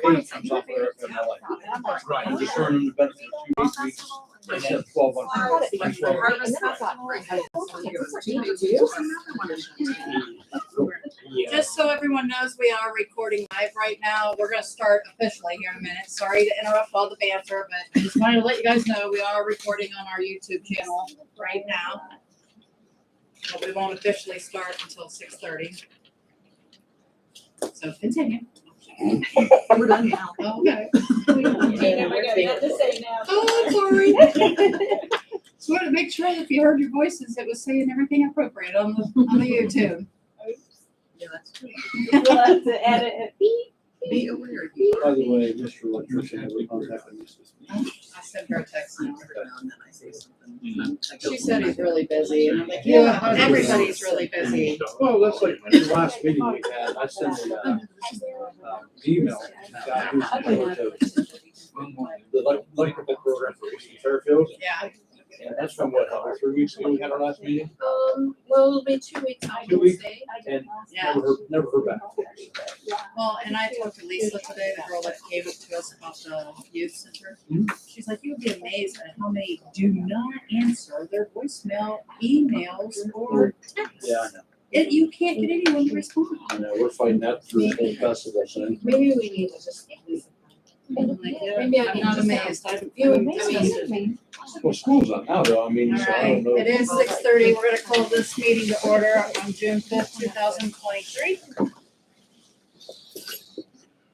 8 comes off of FMLA. Right, we turn them the benefit of 2 weeks, and then 12 on. Just so everyone knows, we are recording live right now. We're going to start officially here in a minute. Sorry to interrupt all the banter, but I just wanted to let you guys know we are recording on our YouTube channel right now. But we won't officially start until 6:30. So continue. We're done now. Okay. We got nothing to say now. Oh, I'm sorry. Just wanted to make sure that if you heard your voices, it was saying everything appropriate on the YouTube. Yeah, that's true. We'll have to edit it. Be aware. By the way, Mr. Electrician, have we contacted Mrs. I sent her a text now. And then I say something. She said he's really busy, and I'm like, yeah, everybody's really busy. Well, that's like the last meeting we had, I sent an email to the guy who's in charge of the electrical program for Eastern Fairfield. Yeah. And that's from what, 3 weeks ago we had our last meeting? Well, it'll be 2 weeks on 2 weeks. Wednesday. And Yeah. never heard back. Well, and I talked to Lisa today, the girl that gave it to us about the youth center. She's like, you would be amazed at how many do not answer their voicemail, emails, or texts. Yeah, I know. You can't get anyone to respond. I know, we're fighting that through the whole festival thing. Maybe we need to just. I'm like, yeah, Maybe I I'm can not just amazed. You I'm would disgusted. Well, school's out now though, I mean, All so I right, don't know. it is 6:30. We're gonna call this meeting to order on June 5th, 2023.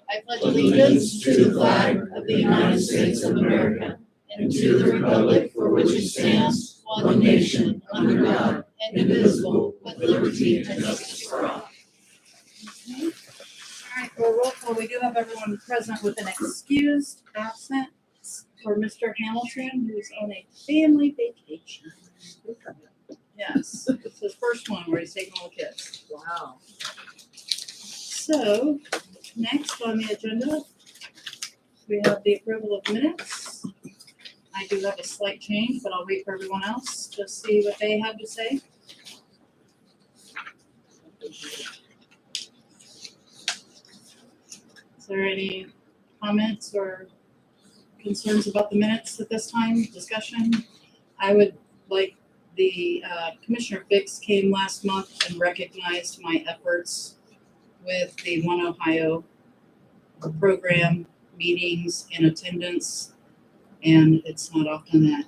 I pledge allegiance to the flag of the United States of America and to the republic for which it stands, one nation, under God, indivisible, with liberty and justice for all. All right, for roll call, we do have everyone present with an excused absent for Mr. Hamilton, who's on a family vacation. Yes, it's his first one where he's taking all the kids. Wow. So, next on the agenda, we have the approval of minutes. I do have a slight change, but I'll wait for everyone else to see what they have to say. Is there any comments or concerns about the minutes at this time? Discussion? I would like the Commissioner Fix came last month and recognized my efforts with the One Ohio program, meetings, and attendance. And it's not often that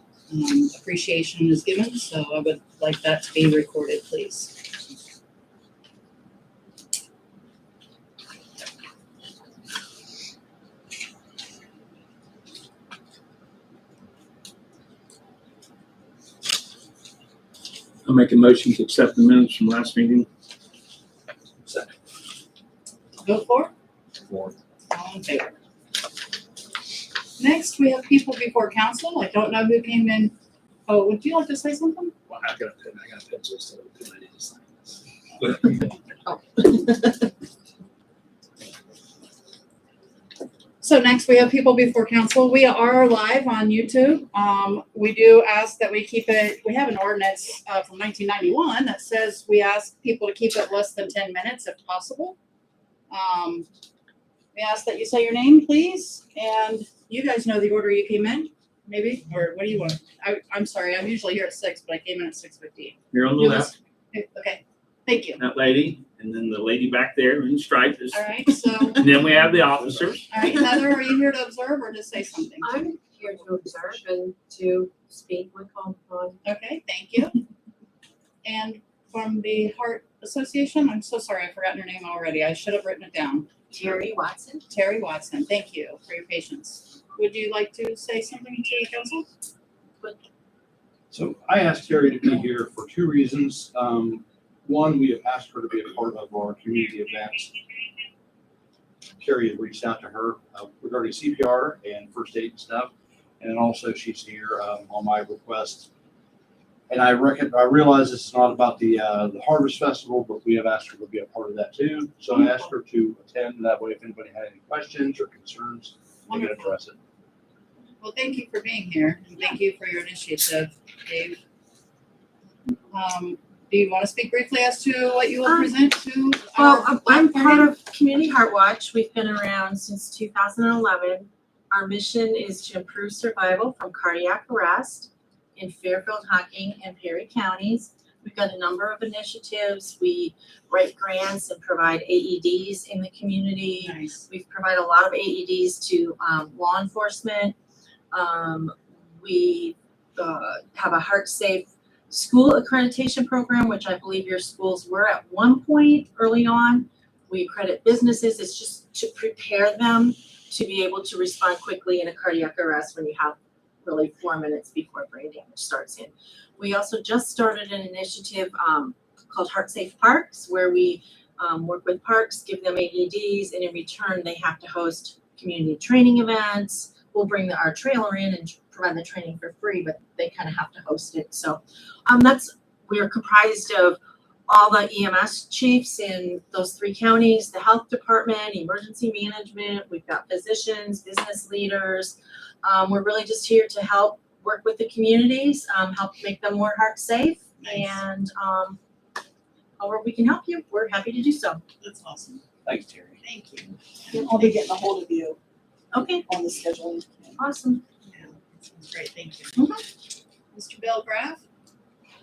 appreciation is given, so I would like that to be recorded, please. I'll make a motion to accept the minutes from last meeting. Vote for? For. All in favor? Next, we have people before council. I don't know who came in. Oh, would you like to say something? Well, I got a pencil, so I need to sign this. So next, we have people before council. We are live on YouTube. We do ask that we keep it, we have an ordinance from 1991 that says we ask people to keep it less than 10 minutes if possible. We ask that you say your name, please, and you guys know the order you came in, maybe, or what do you want? I'm sorry, I'm usually here at 6, but I came in at 6:15. You're on the You left, Okay, thank you. that lady, and then the lady back there in stripes. All right, so, And then we have the officers. all right, Heather, are you here to observe or to say something? I'm here to observe and to speak when called upon. Okay, thank you. And from the Heart Association, I'm so sorry, I've forgotten your name already. I should have written it down. Terry Watson. Terry Watson, thank you for your patience. Would you like to say something to the council? So I asked Terry to be here for 2 reasons. One, we have asked her to be a part of our community events. Terry has reached out to her regarding CPR and first aid and stuff. And then also she's here on my request. And I realize this is not about the Harvest Festival, but we have asked her to be a part of that too. So I asked her to attend. That way, if anybody had any questions or concerns, they can address it. Well, thank you for being here, and thank you for your initiative, Dave. do you want to speak briefly as to what you will present to Well, our? I'm part of Community Heart Watch. We've been around since 2011. Our mission is to improve survival from cardiac arrest in Fairfield, Hocking, and Perry counties. We've got a number of initiatives. We write grants and provide AEDs in the community. Nice. We've provided a lot of AEDs to law enforcement. We have a Heart Safe school accreditation program, which I believe your schools were at one point early on. We accredit businesses. It's just to prepare them to be able to respond quickly in a cardiac arrest when you have really 4 minutes before brain damage starts in. We also just started an initiative called Heart Safe Parks, where we work with parks, give them AEDs, and in return they have to host community training events. We'll bring our trailer in and provide the training for free, but they kind of have to host it. So we're comprised of all the EMS chiefs in those 3 counties, the health department, emergency management. We've got physicians, business leaders. We're really just here to help work with the communities, help make them more heart safe. Nice. And however we can help you, we're happy to do so. That's awesome. Thanks, Terry. Thank you. I'll be getting a hold of you Okay, on the scheduling. awesome. Yeah, that sounds great. Thank you. Mr. Bill Graff?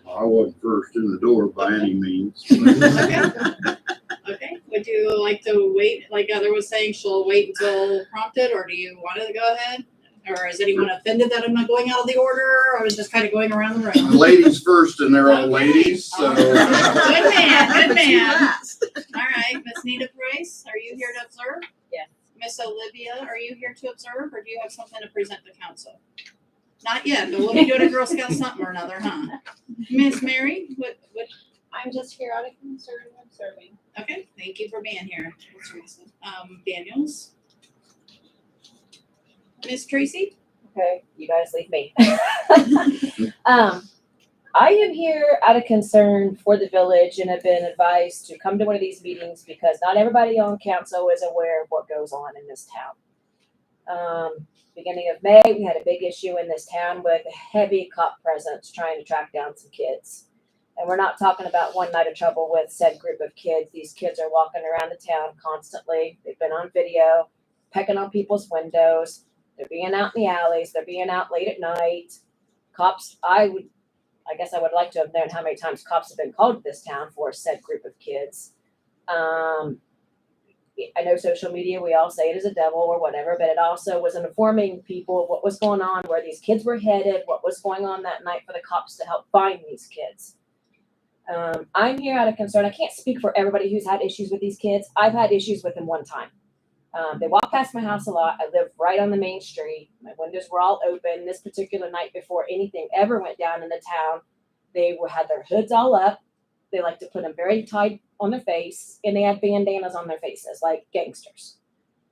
I wasn't first in the door by any means. Okay, would you like to wait, like Heather was saying, she'll wait until prompted, or do you want to go ahead? Or is anyone offended that I'm not going out of the order, or I was just kind of going around the room? Ladies first, and they're all Okay. ladies, so. Good man, good man. Last. All right, Miss Nita Price, are you here to observe? Yes. Miss Olivia, are you here to observe, or do you have something to present to council? Not yet, but we'll be doing a Girl Scout something or another, huh? Miss Mary, what, I'm just here out of concern observing. okay, thank you for being here. Daniels? Miss Tracy? Okay, you guys leave me. I am here out of concern for the village and have been advised to come to one of these meetings because not everybody on council is aware of what goes on in this town. Beginning of May, we had a big issue in this town with a heavy cop presence trying to track down some kids. And we're not talking about one night of trouble with said group of kids. These kids are walking around the town constantly. They've been on video, pecking on people's windows. They're being out in the alleys. They're being out late at night. Cops, I guess I would like to have known how many times cops have been called to this town for said group of kids. I know social media, we all say it is a devil or whatever, but it also was informing people of what was going on, where these kids were headed, what was going on that night for the cops to help find these kids. I'm here out of concern. I can't speak for everybody who's had issues with these kids. I've had issues with them one time. They walk past my house a lot. I live right on the main street. My windows were all open. This particular night, before anything ever went down in the town, they had their hoods all up. They like to put them very tight on their face, and they had bandanas on their faces like gangsters.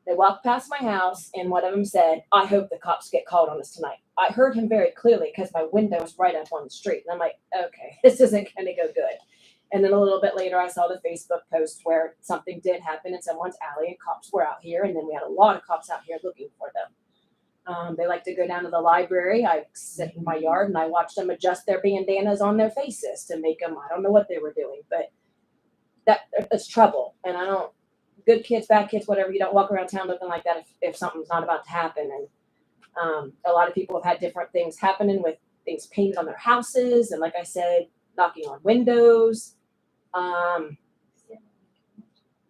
They walked past my house, and one of them said, "I hope the cops get called on us tonight." I heard him very clearly because my window was right up on the street. And I'm like, okay, this isn't going to go good. And then a little bit later, I saw the Facebook post where something did happen in someone's alley and cops were out here. And then we had a lot of cops out here looking for them. They like to go down to the library. I sit in my yard and I watch them adjust their bandanas on their faces to make them, I don't know what they were doing, but it's trouble. And good kids, bad kids, whatever, you don't walk around town looking like that if something's not about to happen. And a lot of people have had different things happening with things painted on their houses. And like I said, knocking on windows,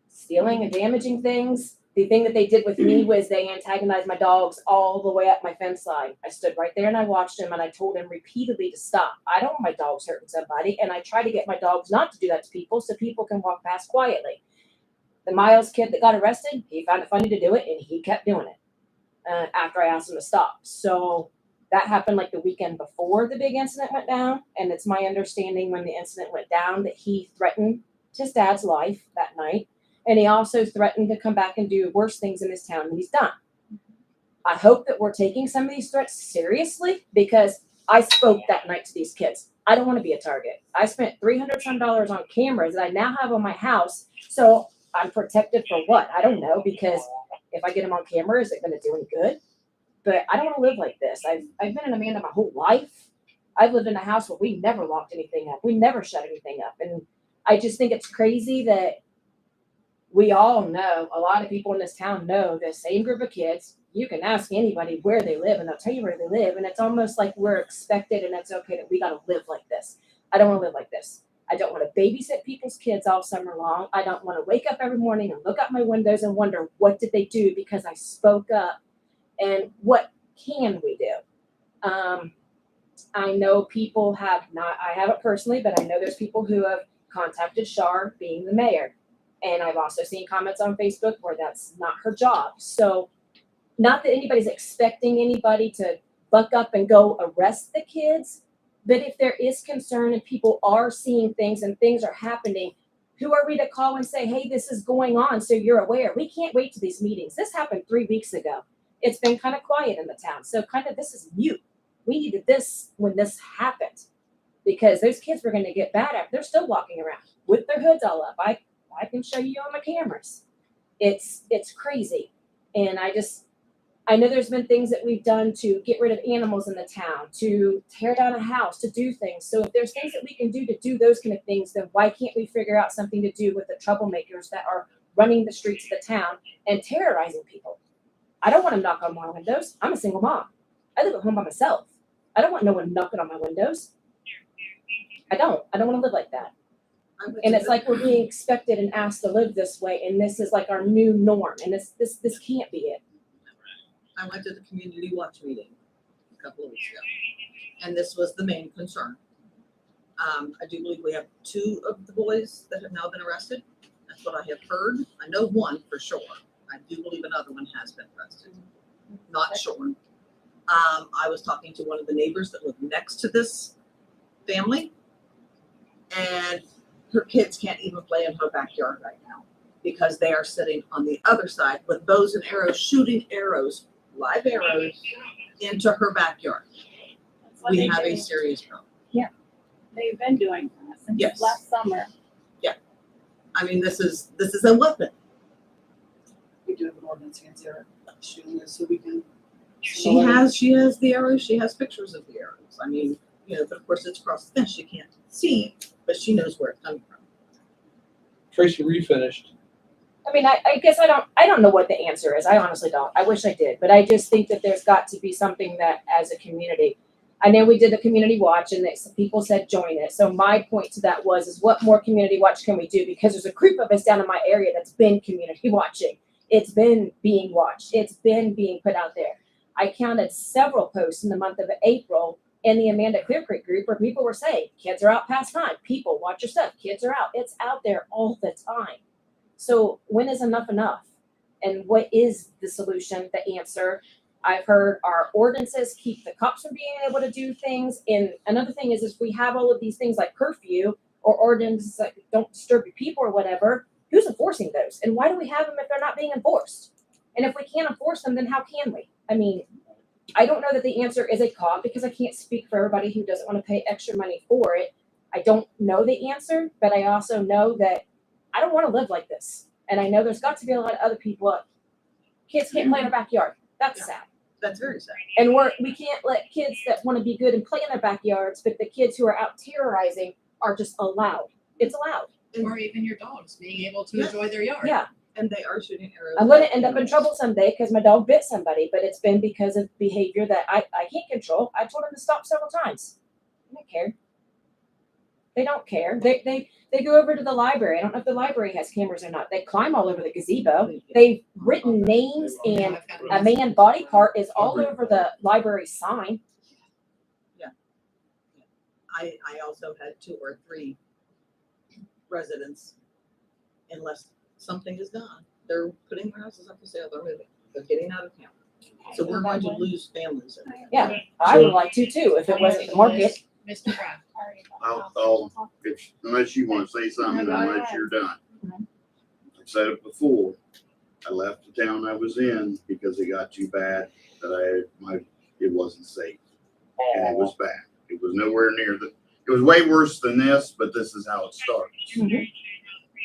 stealing and damaging things. The thing that they did with me was they antagonized my dogs all the way up my fence line. I stood right there and I watched them and I told them repeatedly to stop. I don't want my dogs hurting somebody, and I try to get my dogs not to do that to people so people can walk past quietly. The Miles kid that got arrested, he found it funny to do it and he kept doing it after I asked him to stop. So that happened like the weekend before the big incident went down. And it's my understanding when the incident went down that he threatened his dad's life that night. And he also threatened to come back and do worse things in this town than he's done. I hope that we're taking some of these threats seriously because I spoke that night to these kids. I don't want to be a target. I spent $300 some on cameras that I now have on my house. So I'm protected for what? I don't know, because if I get them on camera, is it going to do any good? But I don't want to live like this. I've been an Amanda my whole life. I've lived in a house where we never locked anything up. We never shut anything up. And I just think it's crazy that we all know, a lot of people in this town know the same group of kids. You can ask anybody where they live and they'll tell you where they live. And it's almost like we're expected and it's okay that we got to live like this. I don't want to live like this. I don't want to babysit people's kids all summer long. I don't want to wake up every morning and look out my windows and wonder, what did they do because I spoke up? And what can we do? I know people have not, I haven't personally, but I know there's people who have contacted Shar, being the mayor. And I've also seen comments on Facebook where that's not her job. So not that anybody's expecting anybody to buck up and go arrest the kids, but if there is concern and people are seeing things and things are happening, who are we to call and say, hey, this is going on so you're aware? We can't wait to these meetings. This happened 3 weeks ago. It's been kind of quiet in the town. So kind of this is mute. We needed this when this happened because those kids were going to get bad at. They're still walking around with their hoods all up. I can show you on my cameras. It's crazy. And I know there's been things that we've done to get rid of animals in the town, to tear down a house, to do things. So if there's things that we can do to do those kind of things, then why can't we figure out something to do with the troublemakers that are running the streets of the town and terrorizing people? I don't want to knock on my windows. I'm a single mom. I live at home by myself. I don't want no one knocking on my windows. I don't want to live like that. And it's like we're being expected and asked to live this way, and this is like our new norm, and this can't be it. I went to the community watch meeting a couple of weeks ago, and this was the main concern. I do believe we have 2 of the boys that have now been arrested. That's what I have heard. I know one for sure. I do believe another one has been arrested. Not sure. I was talking to one of the neighbors that lived next to this family, and her kids can't even play in her backyard right now because they are sitting on the other side with bows and arrows, shooting arrows, live arrows, into her backyard. That's what We they have a do. serious problem. They've been doing that since Yes. last summer. I mean, this is a weapon. We do have an ordinance against arrow shooting this, so we can. She has the arrows. She has pictures of the arrows. I mean, but of course it's across the fence. She can't see, but she knows where it's coming from. Tracy, were you finished? I mean, I guess I don't know what the answer is. I honestly don't. I wish I did, but I just think that there's got to be something that as a community, I know we did the community watch and that some people said join it. So my point to that is what more community watch can we do? Because there's a group of us down in my area that's been community watching. It's been being watched. It's been being put out there. I counted several posts in the month of April in the Amanda Clear Creek group where people were saying, kids are out past time. People, watch your stuff. Kids are out. It's out there all the time. So when is enough enough? And what is the solution, the answer? I've heard our ordinances keep the cops from being able to do things. And another thing is we have all of these things like curfew or ordinances like don't disturb your people or whatever. Who's enforcing those? And why do we have them if they're not being enforced? And if we can't enforce them, then how can we? I mean, I don't know that the answer is a cop because I can't speak for everybody who doesn't want to pay extra money for it. I don't know the answer, but I also know that I don't want to live like this. And I know there's got to be a lot of other people. Kids can't play in their backyard. That's sad. That's very sad. And we can't let kids that want to be good and play in their backyards, but the kids who are out terrorizing are just allowed. It's allowed. Or even your dogs being able to Yeah. enjoy their yard. Yeah. And they are shooting arrows. I'm going to end up in trouble someday because my dog bit somebody, but it's been because of behavior that I can't control. I told him to stop several times. They don't care. They don't care. They go over to the library. I don't know if the library has cameras or not. They climb all over the gazebo. They've written names and a man body part is all over the library sign. I also had 2 or 3 residents, unless something is done, they're putting their houses up for sale, they're moving, they're getting out of town. So we're going to lose families. in that. Yeah, I would like to too if it wasn't the market. Mr. Kraft. Unless you want to say something, unless you're done. I've said it before. I left the town I was in because it got too bad that it wasn't safe. And it was bad. It was nowhere near it was way worse than this, but this is how it starts.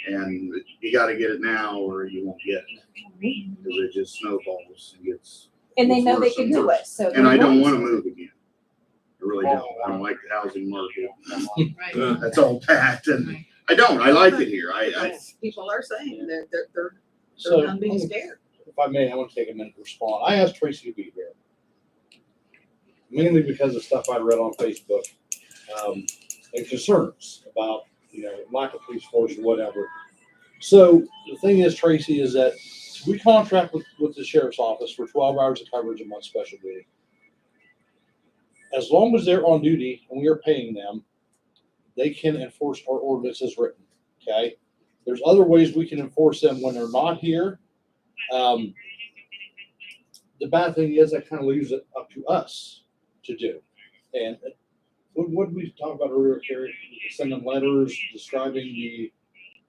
And you got to get it now or you won't get it. Because it just snowballs and gets. And they know they worse can and do worse. it, so. And I don't want to move again. I really don't. I don't like the housing market. Right. That's all packed and I don't. I like it here. People are saying that they're So, done being scared. if I may, I want to take a minute to respond. I asked Tracy to be here. Mainly because of stuff I read on Facebook, and concerns about, lack of police force or whatever. So the thing is, Tracy, is that we contract with the sheriff's office for 12 hours of coverage a month special duty. As long as they're on duty and we are paying them, they can enforce our ordinance as written, okay? There's other ways we can enforce them when they're not here. The bad thing is that kind of leaves it up to us to do. And what did we talk about earlier, Carrie? We can send them letters describing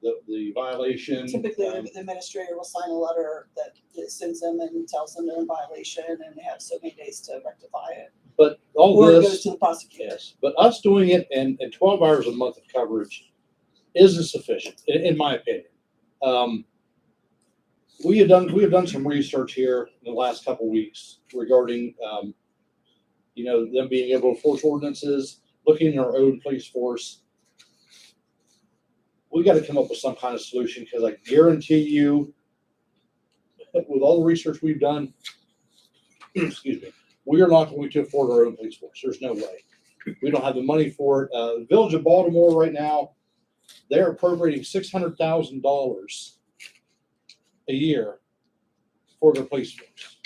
the violation. Typically, the administrator will sign a letter that sends them and tells them they're in violation and they have so many days to rectify it. But all Or it this. goes to the prosecutor. Yes, but us doing it in 12 hours a month of coverage isn't sufficient, in my opinion. We have done some research here in the last couple weeks regarding, them being able to enforce ordinances, looking at our own police force. We got to come up with some kind of solution, because I guarantee you, with all the research we've done, excuse me, we are not going to afford our own police force. There's no way. We don't have the money for it. The Village of Baltimore right now, they're appropriating $600,000 a year for their police force.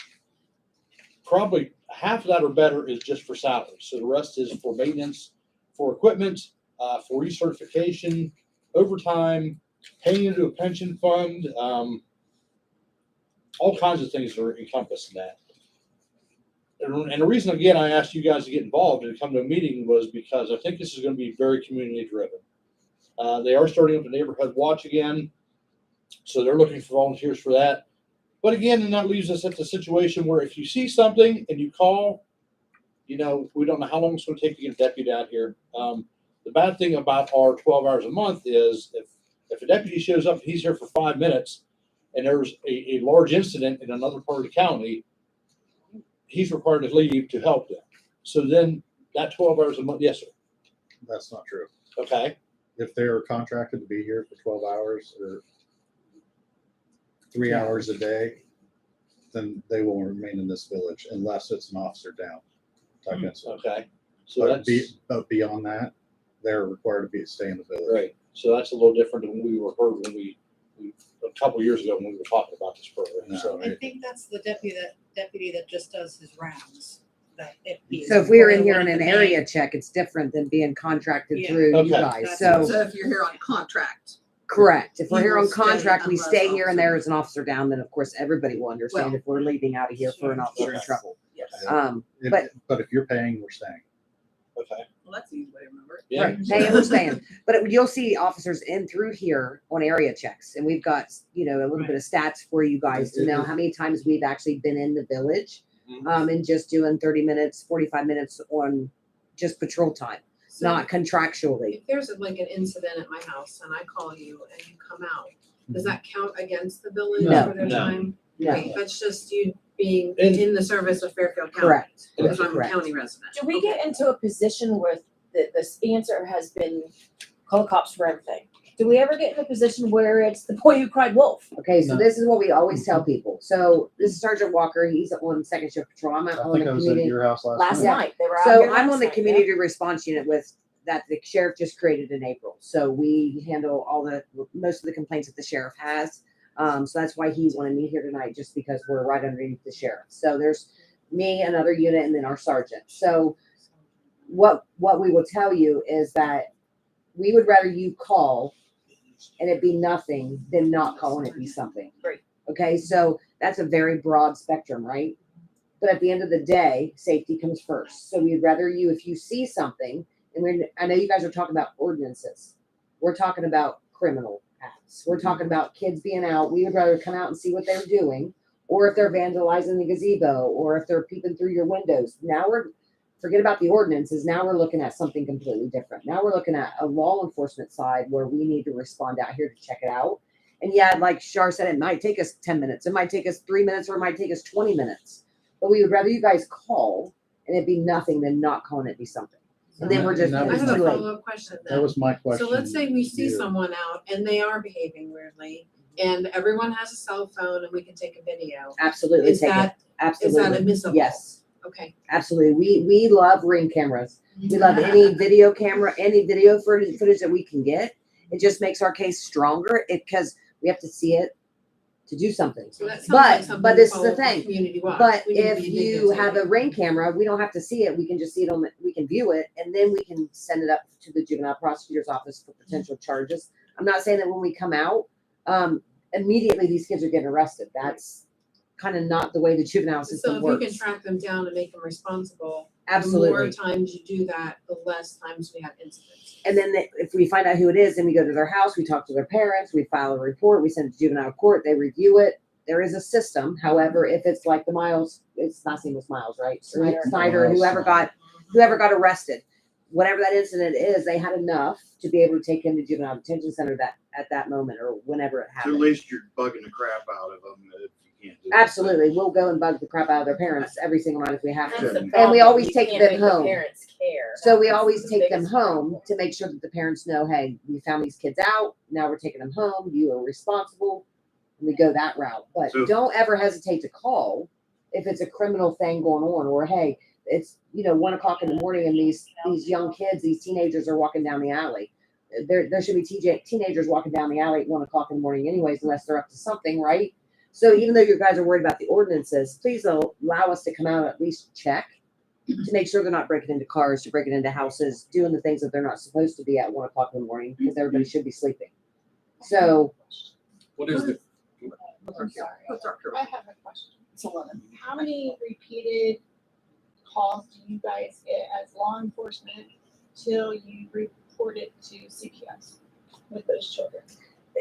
Probably half of that or better is just for salaries. So the rest is for maintenance, for equipment, for recertification, overtime, paying into a pension fund, all kinds of things are encompassed in that. And the reason, again, I asked you guys to get involved and come to a meeting was because I think this is going to be very community driven. They are starting up a neighborhood watch again, so they're looking for volunteers for that. But again, and that leaves us at the situation where if you see something and you call, we don't know how long it's going to take to get a deputy out here. The bad thing about our 12 hours a month is if a deputy shows up, he's here for 5 minutes, and there's a large incident in another part of the county, he's required to leave to help them. So then that 12 hours a month, yes, sir. That's not true. Okay. If they're contracted to be here for 12 hours or 3 hours a day, then they will remain in this village unless it's an officer down type incident. Okay. So But beyond that, they're required to stay in the village. right. So that's a little different than we were heard when we a couple of years ago when we were talking about this program. No. So I think that's the deputy that just does his rounds. So if we were in here on an area check, it's different than being contracted Yeah. through Okay. you guys. That's- So, So if you're here on contract, correct. If we're You here will on stay contract, we unless stay here and officer- there is an officer down, then of course everybody will understand Well, if we're leaving out of here for an officer in yes. trouble. yes. But- If you're paying, we're staying. okay. Well, that's the easy way to remember it. Yeah. Right, they understand. But you'll see officers in through here on area checks, and we've got, a little bit of stats for you guys to know how many times we've actually been in the village, and just doing 30 minutes, 45 minutes on just patrol time, So not contractually. if there's like an incident at my house and I call you and you come out, does that count against the village No. for their No. time? No, Wait, that's just you being And- in the service of Fairfield County. correct. Because I'm a Correct. county resident. Do we get into a position where the answer has been call the cops for everything? Do we ever get in a position where it's the boy who cried wolf? Okay, so No. this is what we always tell people. So this is Sergeant Walker. He's on second shift patrol. I'm I on think the I was at community. your house Last last night. night, they were out So here I'm last on the night, community response unit with that the sheriff just created in April. So we handle most of the complaints that the sheriff has. So that's why he's wanting me here tonight, just because we're right underneath the sheriff. So there's me, another unit, and then our sergeant. So what we will tell you is that we would rather you call and it be nothing than not call and it be something. Right. Okay, so that's a very broad spectrum, right? But at the end of the day, safety comes first. So we'd rather you, if you see something, and I know you guys are talking about ordinances. We're talking about criminal acts. We're talking about kids being out. We would rather come out and see what they're doing, or if they're vandalizing the gazebo, or if they're peeping through your windows. Now forget about the ordinances. Now we're looking at something completely different. Now we're looking at a law enforcement side where we need to respond out here to check it out. And yeah, like Shar said, it might take us 10 minutes. It might take us 3 minutes, or it might take us 20 minutes. But we would rather you guys call and it'd be nothing, then not calling it be something. And then we're just, And that I was have a too late. follow-up question then. That was my question. So let's say we see to you. someone out and they are behaving weirdly and everyone has a cell phone and we can take a video. Absolutely Is take it. that, is that Absolutely. admissible? Yes, Okay. absolutely. We love Ring cameras. We love any video camera, any video footage that we can get. It just makes our case stronger because we have to see it to do something. So that sounds But- like something but to this is the follow up with thing. Community watch. But We need to if be you videotaping. have a Ring camera, we don't have to see it. We can just see it on, we can view it, and then we can send it up to the juvenile prosecutor's office for potential charges. I'm not saying that when we come out, immediately these kids are getting arrested. That's kind of not the way the juvenile So system if you can works. track them down and make them responsible, the more Absolutely. times you do that, the less times we have incidents. And then if we find out who it is, then we go to their house, we talk to their parents, we file a report, we send it to juvenile court, they review it. There is a system. However, if it's like the Miles, it's last name was Miles, right? Snyder. Snyder, Miles whoever got arrested, whatever that incident is, they had enough to be able to take him to juvenile detention center at that moment or whenever it So at happened. least you're bugging the crap out of them if you can't do that. Absolutely, we'll go and bug the crap out of their parents every single night if we have That's to. the And we problem. always You take can't them make the home. Parents care. So we That's always the take them biggest home problem. to make sure that the parents know, hey, we found these kids out. Now we're taking them home. You are responsible. And we go that route. But So- don't ever hesitate to call if it's a criminal thing going on, or hey, it's 1:00 in the morning and these young kids, these teenagers are walking down the alley. There should be teenagers walking down the alley at 1:00 in the morning, anyways, unless they're up to something, right? So even though you guys are worried about the ordinances, please allow us to come out and at least check to make sure they're not breaking into cars, to breaking into houses, doing the things that they're not supposed to be at 1:00 in the morning because everybody should be sleeping. So What is the, I'm sorry. What's our I have a question. It's 11. How many repeated calls do you guys get as law enforcement till you report it to CPS with those children?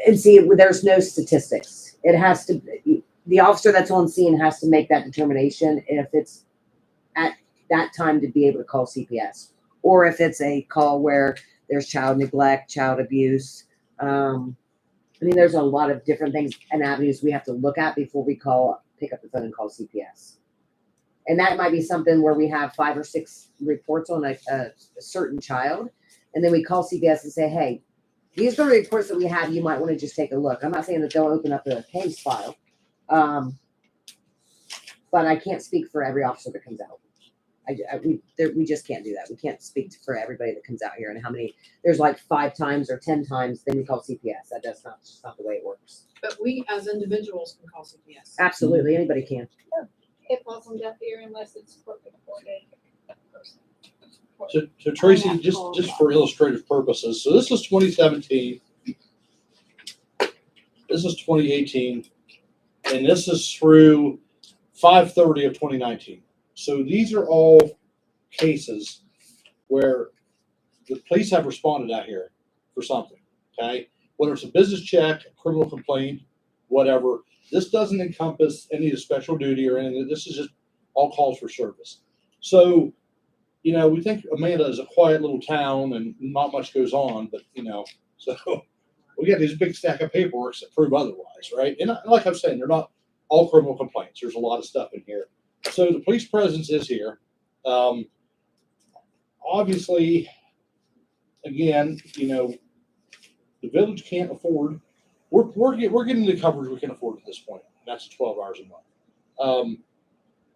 and see, there's no statistics. It has to, the officer that's on scene has to make that determination if it's at that time to be able to call CPS, or if it's a call where there's child neglect, child abuse. There's a lot of different things and avenues we have to look at before we pick up the phone and call CPS. And that might be something where we have 5 or 6 reports on a certain child, and then we call CPS and say, hey, these are the reports that we have. You might want to just take a look. I'm not saying that they'll open up a case file, but I can't speak for every officer that comes out. We just can't do that. We can't speak for everybody that comes out here and how many. There's like 5 times or 10 times. Then we call CPS. That's just not the way it works. But we as individuals can call CPS. Absolutely, anybody can. It falls on deaf ear unless it's court reported person. So Tracy, just for illustrative purposes, so this is 2017. This is 2018, and this is through 5/30 of 2019. So these are all cases where the police have responded out here for something, okay? Whether it's a business check, a criminal complaint, whatever. This doesn't encompass any of the special duty or anything. This is just all calls for service. So, we think Amanda is a quiet little town and not much goes on, but, so we got these big stack of paperwork that prove otherwise, right? And like I'm saying, they're not all criminal complaints. There's a lot of stuff in here. So the police presence is here. Obviously, again, the village can't afford. We're getting the coverage we can afford at this point. And that's 12 hours a month.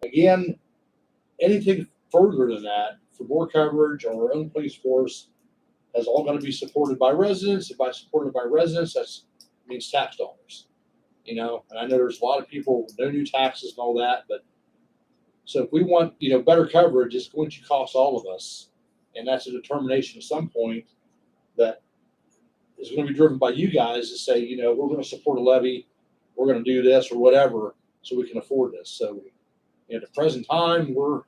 Again, anything further than that for more coverage or our own police force has all got to be supported by residents. And by supported by residents, that means tax dollars. And I know there's a lot of people, no new taxes and all that, but so if we want, better coverage, it's going to cost all of us. And that's a determination at some point that is going to be driven by you guys to say, we're going to support a levy, we're going to do this or whatever, so we can afford this. So, at the present time, we're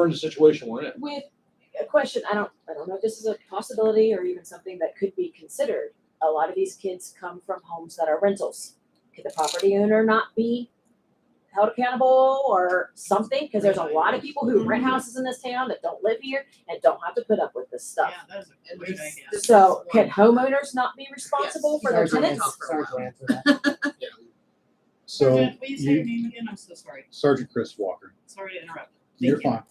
in the situation we're in. With a question, I don't know if this is a possibility or even something that could be considered. A lot of these kids come from homes that are rentals. Could the property owner not be held accountable or something? Because there's a lot of people who rent houses in this town that don't live here and don't have to put up with this stuff. Yeah, that's a And great this- idea. this So is can one- homeowners not be responsible for their Sergeant tenants? will answer that. So Sergeant, will you say your you, name again? I'm so sorry. Sergeant Chris Walker, Sorry to interrupt. you're Thank you. fine.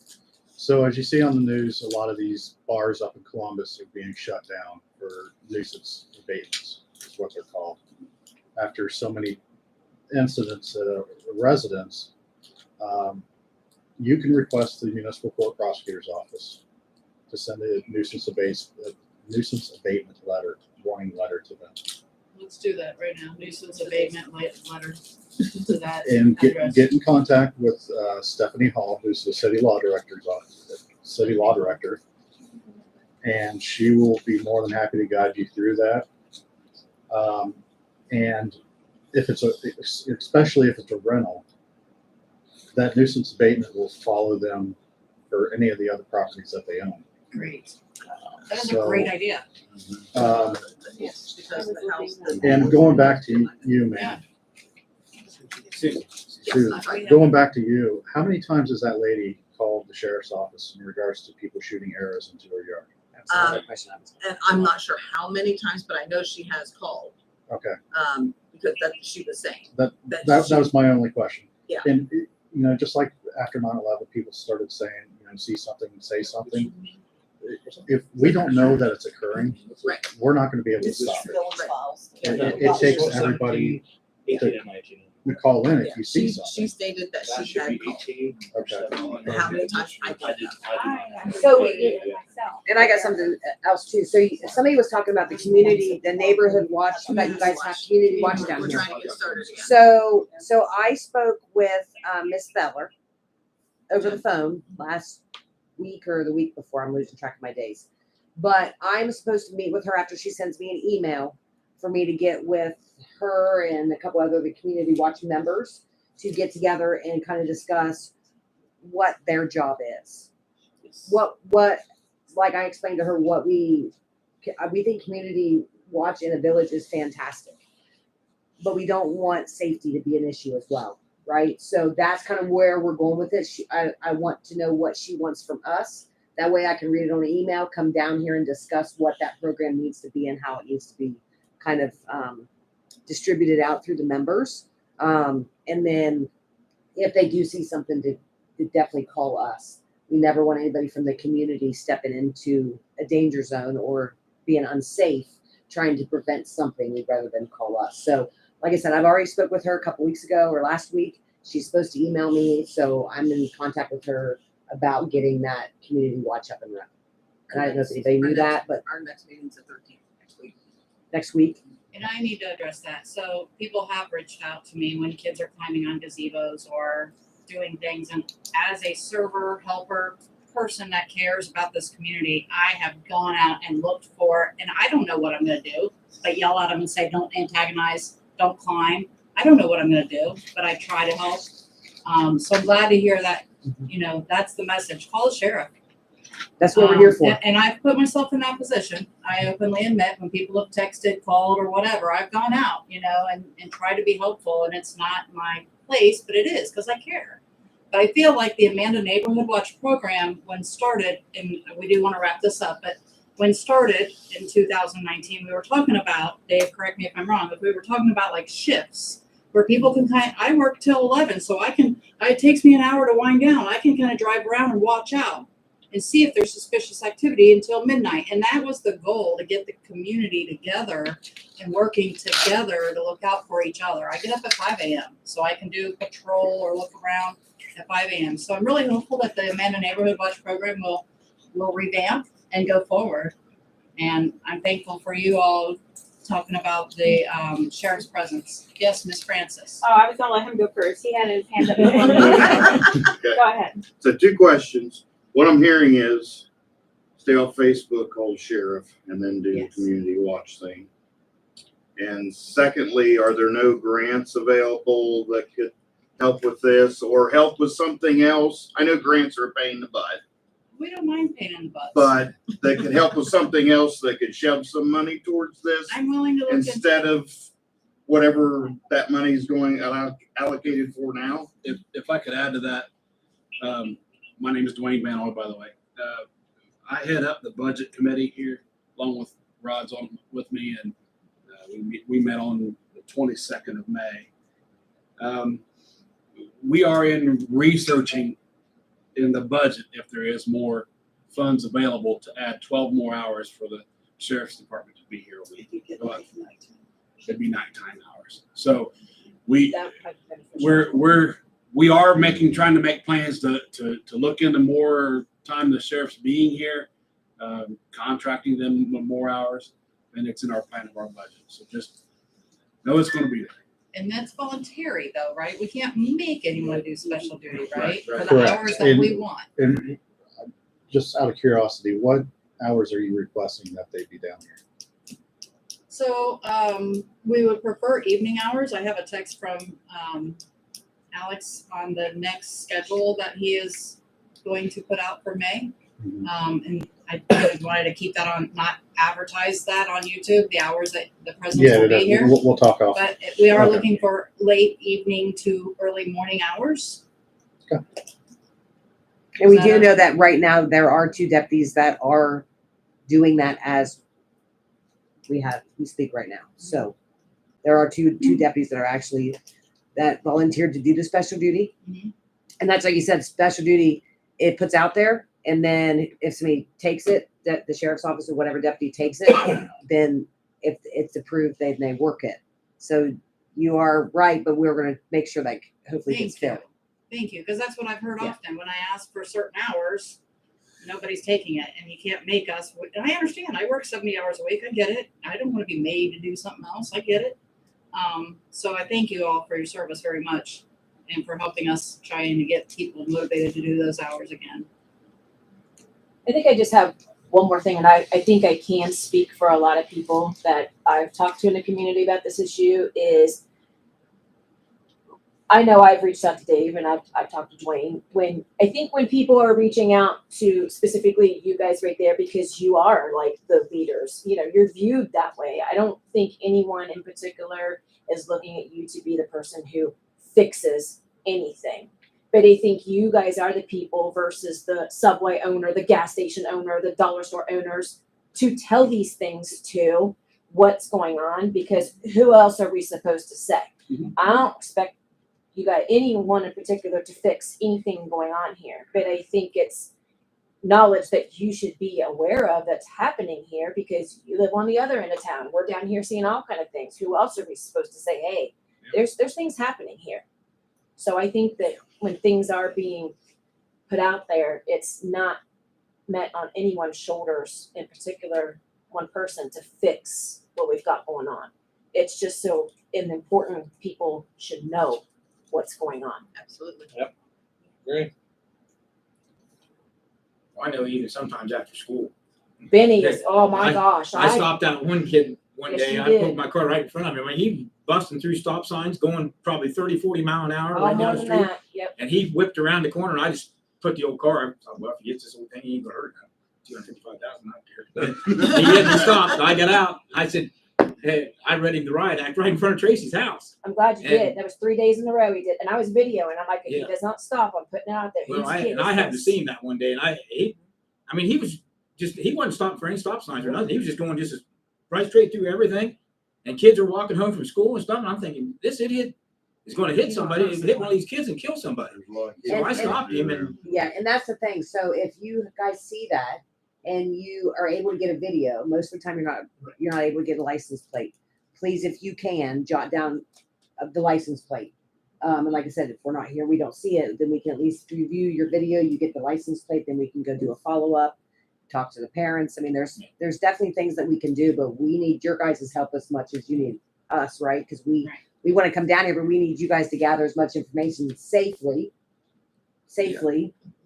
So as you see on the news, a lot of these bars up in Columbus are being shut down for nuisance abatements, is what they're called. After so many incidents at a residence, you can request the municipal court prosecutor's office to send a nuisance abatement letter, warning letter to them. Let's do that right now. Nuisance abatement letter to that And address. get in contact with Stephanie Hall, who's the city law director, and she will be more than happy to guide you through that. And if especially if it's a rental, that nuisance abatement will follow them for any of the other properties that they own. Great. That is a So, great idea. Yes, because of the house. And going back to you, man, going back to you, how many times has that lady called the sheriff's office in regards to people shooting arrows into her yard? That's another question I was. And I'm not sure how many times, but I know she has called, Okay, because that she was saying. that she- was my only question. Yeah. And just like after 9/11, people started saying, see something, say something. If we don't know that it's occurring, Right. we're not going to be able to It's stop it. village files. It takes everybody 18 and 19. to call in if you see She something. stated that That she should had be called. 18 or Okay. 17. How many times? I I don't did, know. I did. So, and I got something else too. So somebody was talking about the community, the neighborhood watch, that you guys have community watch down We're here. trying to get started again. So I spoke with Miss Feller over the phone last week or the week before. I'm losing track of my days. But I'm supposed to meet with her after she sends me an email for me to get with her and a couple other of the community watch members to get together and kind of discuss what their job is. What like I explained to her what we think community watch in a village is fantastic, but we don't want safety to be an issue as well, right? So that's kind of where we're going with it. I want to know what she wants from us. That way I can read it on an email, come down here and discuss what that program needs to be and how it needs to be kind of distributed out through the members. And then if they do see something, to definitely call us. We never want anybody from the community stepping into a danger zone or being unsafe, trying to prevent something. We'd rather them call us. So like I said, I've already spoke with her a couple weeks ago or last week. She's supposed to email me. So I'm in contact with her about getting that community watch up and running. And I don't know if anybody knew that, but Our next meeting's the 13th next week. next week. And I need to address that. So people have reached out to me when kids are climbing on gazebos or doing things. And as a server, helper, person that cares about this community, I have gone out and looked for, and I don't know what I'm going to do, but yell at them and say, don't antagonize, don't climb. I don't know what I'm going to do, but I try to help. So I'm glad to hear that, that's the message. Call the sheriff. That's what we're here for. And I've put myself in that position. I openly admit when people have texted, called, or whatever, I've gone out, and tried to be helpful. And it's not my place, but it is because I care. But I feel like the Amanda Neighborhood Watch program, when started, and we do want to wrap this up, but when started in 2019, we were talking about, Dave, correct me if I'm wrong, but we were talking about like shifts where people can I work till 11, so it takes me an hour to wind down. I can kind of drive around and watch out and see if there's suspicious activity until midnight. And that was the goal, to get the community together and working together to look out for each other. I get up at 5 a.m. so I can do patrol or look around at 5 a.m. So I'm really hopeful that the Amanda Neighborhood Watch program will revamp and go forward. And I'm thankful for you all talking about the sheriff's presence. Yes, Miss Francis. Oh, I was gonna let him go first. He had his hand up. Okay. Go ahead. So 2 questions. What I'm hearing is stay off Facebook, call the sheriff, and then do the community watch thing. And secondly, are there no grants available that could help with this or help with something else? I know grants are a pain in the butt, We don't mind paying in the butts. but that could help with something else that could shove some money towards this I'm willing to look into instead of whatever that money is going allocated for now. If I could add to that, my name is Dwayne Van All, by the way. I head up the budget committee here, along with Rod's on with me, and we met on the 22nd of May. We are in researching in the budget if there is more funds available to add 12 more hours for the sheriff's department to be here a week. But it'd be nighttime hours. So we That might be beneficial. we are trying to make plans to look into more time the sheriff's being here, contracting them with more hours, and it's in our plan of our budget. So just know it's going to be there. And that's voluntary though, right? We can't make anyone do special duty, right? Right, For right. the Correct. hours that we And- want. And just out of curiosity, what hours are you requesting that they be down here? So, we would prefer evening hours. I have a text from, Alex on the next schedule that he is going to put out for May. Mhm. And I wanted to keep that on, not advertise that on YouTube, the hours that the presidents Yeah, will be here. we'll talk off. But we are Okay. looking for late evening to early morning hours. And we do know that right now there are 2 deputies that are doing that as we speak right now. So there are two deputies that are actually that volunteered to do the special duty. Mhm. And that's like you said, special duty, it puts out there, and then if somebody takes it, that the sheriff's office or whatever deputy takes it, then if it's approved, they may work it. So you are right, but we're gonna make sure that hopefully gets Thank you. filled. Thank you, because that's what I've heard Yeah. often. When I ask for certain hours, nobody's taking it, and you can't make us. And I understand. I work 70 hours a week. I get it. I don't want to be made to do something else. I get it. So I thank you all for your service very much, and for helping us trying to get people motivated to do those hours again. I think I just have one more thing, and I think I can speak for a lot of people that I've talked to in the community about this issue is I know I've reached out to Dave and I've talked to Dwayne. When people are reaching out to specifically you guys right there, because you are like the leaders, you're viewed that way. I don't think anyone in particular is looking at you to be the person who fixes anything. But I think you guys are the people versus the Subway owner, the gas station owner, the dollar store owners to tell these things to what's going on, because who else are we supposed to say? Mhm. I don't expect you got anyone in particular to fix anything going on here, but I think it's knowledge that you should be aware of that's happening here because you live on the other end of town. We're down here seeing all kind of things. Who else are we supposed to say, hey, there's things happening here? So I think that when things are being put out there, it's not met on anyone's shoulders, in particular one person, to fix what we've got going on. It's just so important people should know what's going on. Absolutely. Great. I know even sometimes after school. Benny is, oh my gosh. I stopped out one kid one Yes, day. you I did. pulled my car right in front of him. I mean, he busting through stop signs, going probably 30, 40 mile an hour right more down the than street. that, yep. And he whipped around the corner and I just put the old car. I thought, well, if he gets this old thing, he ain't gonna hurt him. 255,000 out there. But he didn't stop. So I got out. I said, hey, I read him the riot act right in front of Tracy's house. I'm glad you And- did. That was 3 days in a row he did. And I was videoing. I'm like, if Yeah. he does not stop, I'm putting it out there. Well, He's I getting happened to this. see him that one day, and he was just, he wasn't stopping for any stop signs or nothing. He was just going just right straight through everything. And kids are walking home from school and stuff, and I'm thinking, this idiot is going to hit somebody, hit one of these kids and kill somebody. So I stopped him, and Yeah, and that's the thing. So if you guys see that and you are able to get a video, most of the time you're not able to get a license plate. Please, if you can, jot down the license plate. And like I said, if we're not here, we don't see it, then we can at least review your video. You get the license plate, then we can go do a follow-up, talk to the parents. I mean, there's definitely things that we can do, but we need your guys' help as much as you need us, right? Because we want to come down here, but we need you guys to gather as much information safely.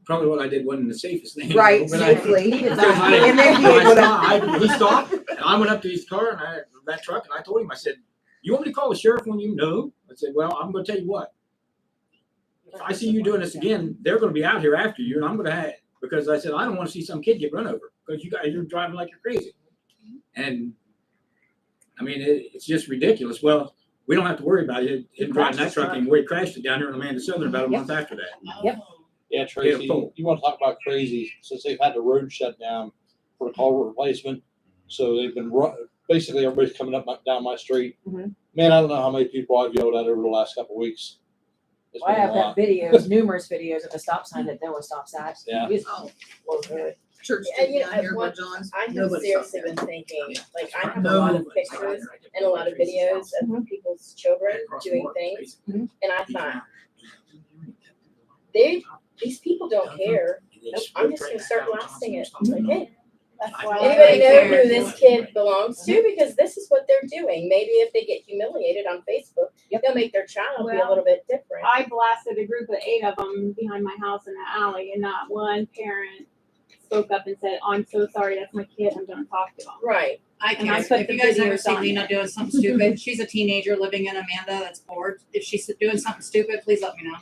probably what I did wasn't the safest thing. Right, but I- safely. because And then be able to- he stopped, and I went up to his car and that truck, and I told him, I said, you want me to call the sheriff when you know? I said, well, I'm gonna tell you what. If I see you doing this again, they're gonna be out here after you, and I'm gonna have, because I said, I don't wanna see some kid get run over, because you guys are driving like you're crazy. And, I mean, it's just ridiculous. Well, we don't have to worry about it, him driving that truck anymore. He crashed it down here in Amanda Southern about a month after that. Yep. Yeah, Tracy, you want to talk about crazy, since they've had the road shut down for the culvert replacement. So they've been basically everybody's coming up down my street. Mhm. Man, I don't know how many people I've yelled at over the last couple of weeks. It's Well, I been have a lot. got videos, numerous videos of the stop sign that no one stops at. Yeah. We just Oh, blow through it. Church And Street you know, down here where what- John's, I have nobody seriously stopped been there. thinking, like, I have a lot of Nobody. pictures and a lot of videos of people's children doing things, and I thought, these people don't care. Nope, I'm just gonna start blasting it, like, hey, That's why. anybody know who this kid belongs to? Because this is what they're doing. Maybe if they get humiliated on Facebook, they'll make their child be a little bit different. I blasted a group of 8 of them behind my house in the alley, and not one parent spoke up and said, "I'm so sorry, that's my kid. I'm gonna talk to him." Right. I And I can't. put If the you guys ever videos see on Lena there. doing something stupid, she's a teenager living in Amanda that's bored. If she's doing something stupid, please let me know.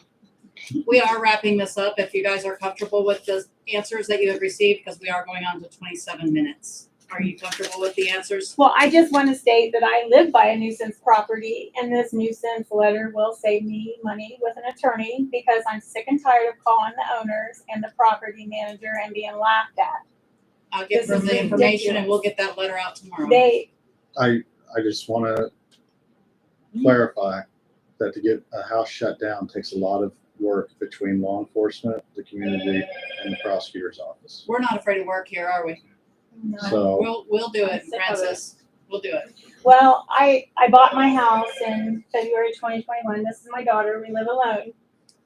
We are wrapping this up. If you guys are comfortable with the answers that you have received, because we are going on to 27 minutes. Are you comfortable with the answers? Well, I just want to state that I live by a nuisance property, and this nuisance letter will save me money with an attorney because I'm sick and tired of calling the owners and the property manager and being laughed at. I'll give This her is the information and ridiculous. we'll get that letter out tomorrow. I just want to clarify that to get a house shut down takes a lot of work between law enforcement, the community, and the prosecutor's office. We're not afraid of work here, are we? So We'll do I'm it, sick of Francis. We'll do it. Well, I bought my house in February 2021. This is my daughter. We live alone.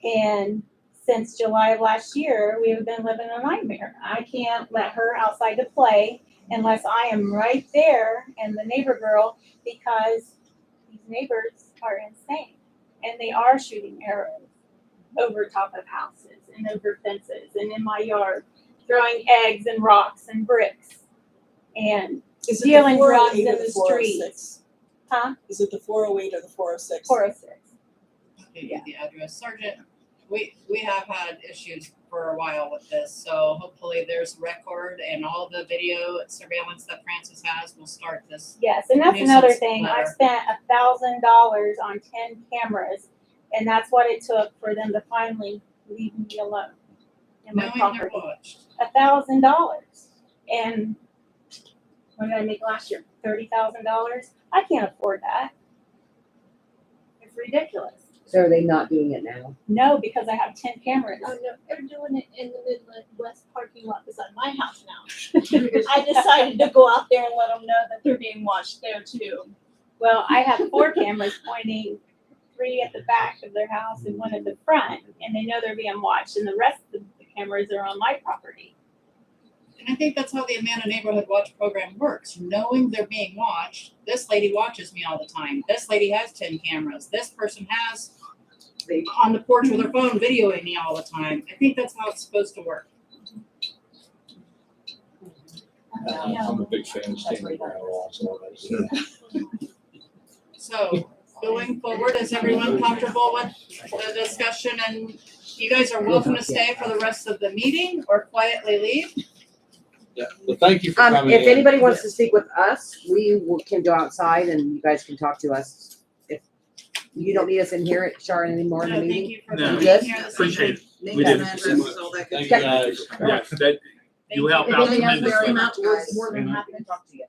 And since July of last year, we have been living a nightmare. I can't let her outside to play unless I am right there and the neighbor girl, because these neighbors are insane. And they are shooting arrows over top of houses and over fences and in my yard, throwing eggs and rocks and bricks. And Is it stealing the drugs 408 in or the the 406? streets. Huh? Is it the 408 or the 406? 406. Okay, get the address. Sergeant, we have had issues for a while with this, so hopefully there's record and all the video surveillance that Francis has will start this. Yes, and that's nuisance another thing. I letter. spent $1,000 on 10 cameras, and that's what it took for them to finally leave me alone in my Knowing they're property. watched. $1,000. And what did I make last year? $30,000? I can't afford that. It's ridiculous. So are they not doing it now? No, because I have 10 cameras. Oh no, they're doing it in the Midland West parking lot beside my house now. I decided to go out there and let them know that they're being watched there too. Well, I have 4 cameras pointing, 3 at the back of their house and 1 at the front, and they know they're being watched, and the rest of the cameras are on my property. And I think that's how the Amanda Neighborhood Watch program works. Knowing they're being watched, this lady watches me all the time. This lady has 10 cameras. This person has on the porch with her phone videoing me all the time. I think that's how it's supposed to work. I'm a big fan of standing ground laws and all that. So going forward, is everyone comfortable with the discussion? And you guys are welcome to stay for the rest of the meeting or quietly leave. Yeah, well, thank you for coming in. If anybody wants to speak with us, can go outside and you guys can talk to us. If you don't need us in here at Sharon anymore in the No, thank meeting. you for No. being Good? here this Appreciate evening. it. Names We and did. addresses, all that good Thank stuff. you guys. Yes, that, you help If out anything else, tremendously. very much, guys. More than happy to talk to you.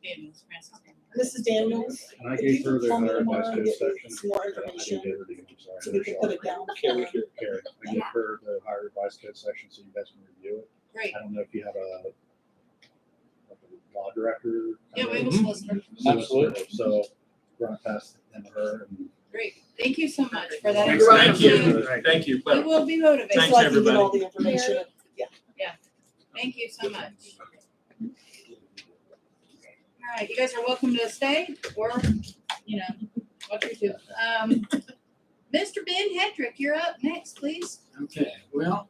Daniels, Francis. This is Daniels. And I If gave you her could the call me higher tomorrow advice and code get me section. some more I didn't information, get her to, I'm so sorry. we can put it down. Carrie, Carrie, I gave her the higher advice code section so you guys can review it. Great. I don't know if you have a law director. Yeah, we have a solicitor. Absolutely. So we're gonna pass them to her and Great. Thank you so much for that. Thanks, thank information. you, thank you. We will be motivated. Thanks, So I can get everybody. all the information. Thank you so much. All right, you guys are welcome to stay or, watch YouTube. Mr. Ben Hedrick, you're up next, please. Okay, well,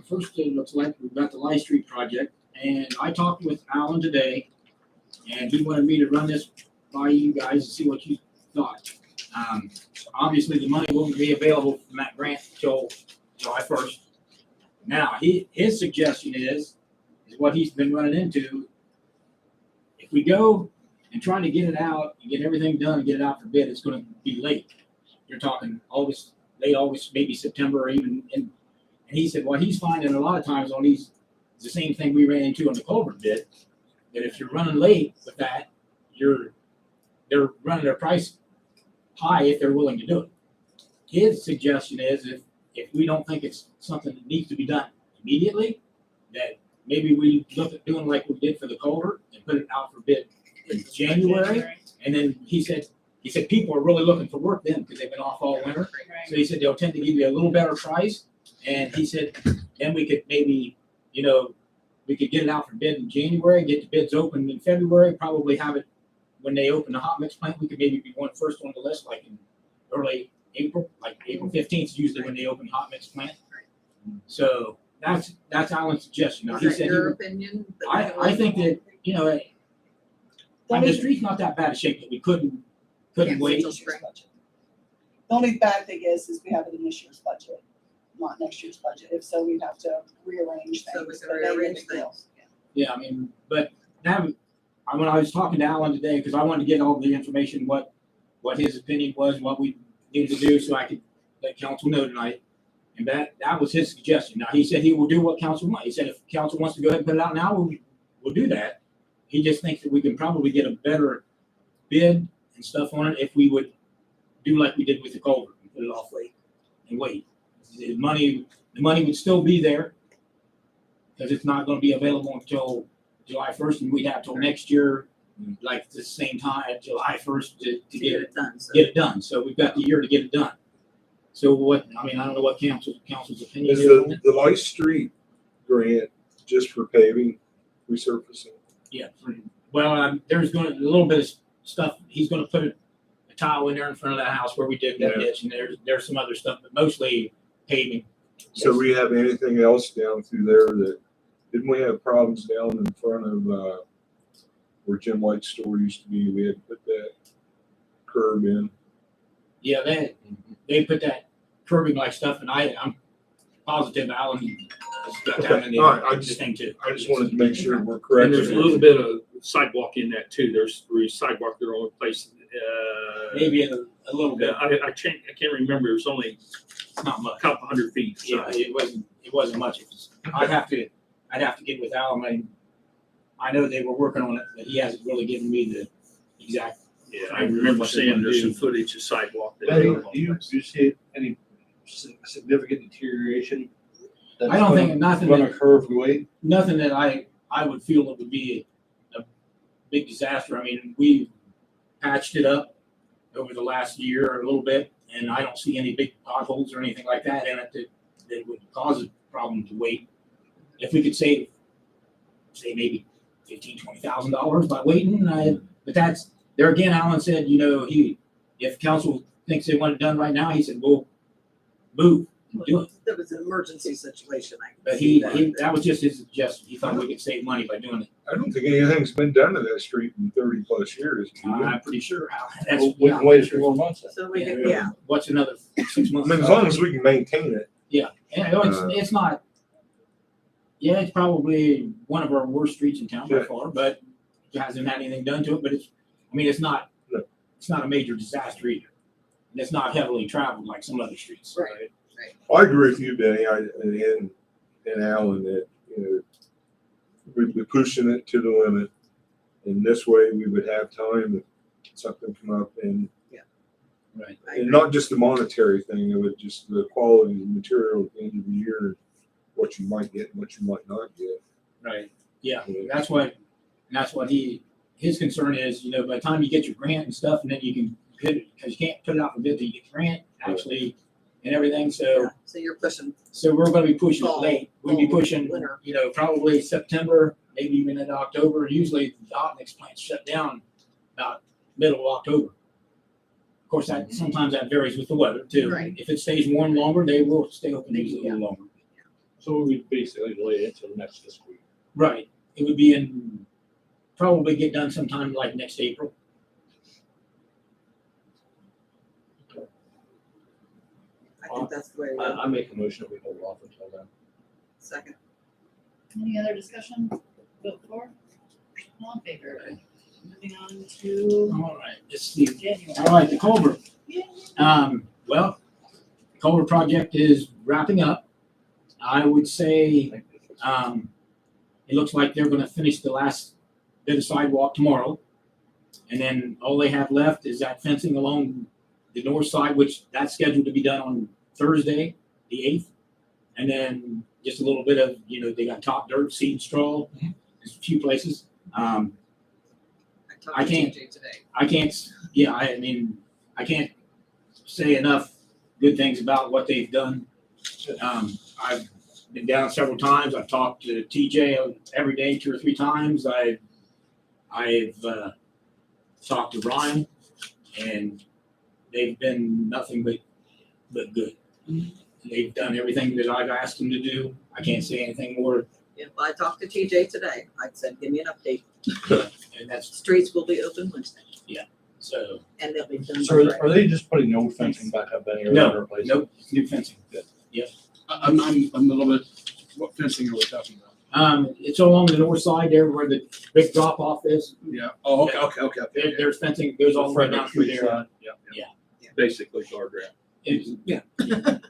first it looks like we've got the Light Street project, and I talked with Alan today, and he wanted me to run this by you guys and see what you thought. Obviously, the money won't be available from that grant till July 1st. Now, his suggestion is what he's been running into. If we go and try to get it out and get everything done and get it out for bid, it's gonna be late. You're talking August, late August, maybe September, or even, and he said, well, he's finding a lot of times on these, it's the same thing we ran into on the culvert bid, that if you're running late with that, they're running their price high if they're willing to do it. his suggestion is if we don't think it's something that needs to be done immediately, that maybe we look at doing like we did for the culvert and put it out for bid in January. And then he said people are really looking for work then because they've been off all winter. Right. So he said they'll tend to give you a little better price. And he said, then we could maybe, we could get it out for bid in January, get the bids open in February, probably have it when they open the hot mix plant. We could maybe be one first on the list, like in early April, like April 15th is usually when they open hot mix plant. So that's Alan's suggestion. Now, Is he that said, your opinion? that we can I wait? think that, the street's not that bad a shape that we couldn't Can't wait. till spring. The only bad thing is we have it in this year's budget, not next year's budget. If so, we'd have to rearrange things. So we can but they rearrange didn't feel- things. Yeah, I mean, but that, when I was talking to Alan today, because I wanted to get all the information, what his opinion was, what we needed to do, so I could let council know tonight. And that was his suggestion. Now, he said he will do what council wants. He said if council wants to go ahead and put it out now, we'll do that. He just thinks that we can probably get a better bid and stuff on it if we would do like we did with the culvert and put it off late and wait. The money would still be there because it's not going to be available until July 1st, and we'd have till next year, like the same time, July 1st to get it done. So. get it done. So we've got the year to get it done. So I don't know what council's opinion Is is on it. the Light Street grant just for paving, resurfacing? Yeah. Well, there's going to, a little bit of stuff, he's going to put a tile in there in front of that house where we did that Yeah. ditch, and there's some other stuff, but mostly paving. So we have anything else down through there that, didn't we have problems down in front of, where Jim White's store used to be? We had to put that curb in. Yeah, they put that curbing like stuff, and I'm positive Alan has got that in All right, I the just- thing too. I just wanted to make sure we're correct. And there's a little bit of sidewalk in that too. There's three sidewalk that are only placed. Maybe a little bit. I can't remember. It was only Not much. a couple hundred feet. So. Yeah, it wasn't much. I'd have to get with Alan. I know they were working on it, but he hasn't really given me the exact. Yeah, I remember seeing there's some footage of sidewalk. That Do you see any significant deterioration? that's I don't think nothing Gonna that- occur if we wait? Nothing that I would feel it would be a big disaster. I mean, we patched it up over the last year or a little bit, and I don't see any big potholes or anything like that in it that would cause a problem to wait. If we could save, say maybe $15,000-$20,000 by waiting, but that's, there again, Alan said, if council thinks they want it done right now, he said, we'll move and do it. There was an emergency situation. But that was just his suggestion. He thought we could save money by doing it. I don't think anything's been done to that street in 30+ years. I'm pretty sure. We can wait a few more months. So we can, yeah. What's another 6 I months? mean, as long as we can maintain it. Yeah, and it's not. Yeah, it's probably one of our worst streets in town by Yeah. far, but it hasn't had anything done to it. But it's not. No. It's not a major disaster either, and it's not heavily traveled like some other streets. Right. I agree with you, Benny, and Alan, that, we'd be pushing it to the limit. And this way we would have time if something come up, and Right. and not just the monetary thing, it would just the quality of the material at the end of the year, what you might get and what you might not get. Right. Yeah. That's what his concern is. By the time you get your grant and stuff, and then you can bid it, because you can't put it out for bid till you get the grant actually and everything. So. So you're pushing. So we're gonna be pushing it Fall, late. We'll be fall, pushing, winter. probably September, maybe even into October. Usually the hot mix plants shut down about middle of October. Of course, sometimes that varies with the weather too. Right. If it stays warm longer, they will stay open usually a little longer. So we basically delay it till next fiscal year. Right. It would probably get done sometime like next April. I think that's the way. I make a motion that we hold off until then. Second. Any other discussion? Vote for? All in favor? Moving on to All right, let's see. January. All right, the culvert. Well, the culvert project is wrapping up. I would say, it looks like they're gonna finish the last bit of sidewalk tomorrow. And then all they have left is that fencing along the north side, which that's scheduled to be done on Thursday, the 8th. And then just a little bit of, they got top dirt, seed and straw, there's a few places. I talked I to can't- TJ today. I can't say enough good things about what they've done. I've been down several times. I've talked to TJ every day, 2 or 3 times. I've talked to Ryan, and they've been nothing but good. They've done everything that I've asked them to do. I can't say anything more, Yeah, I talked to TJ today. I said, give me an update. and that's Streets will be open Wednesday so. and they'll be done. So by are they just putting the old fencing back up any No, other place? nope, new fencing. Yep. I'm a little bit, what fencing are we talking about? It's along the north side there where the big drop off is. Yeah, oh, okay. There's fencing, goes all the way down through there. Yeah. Basically guardrail. Yeah.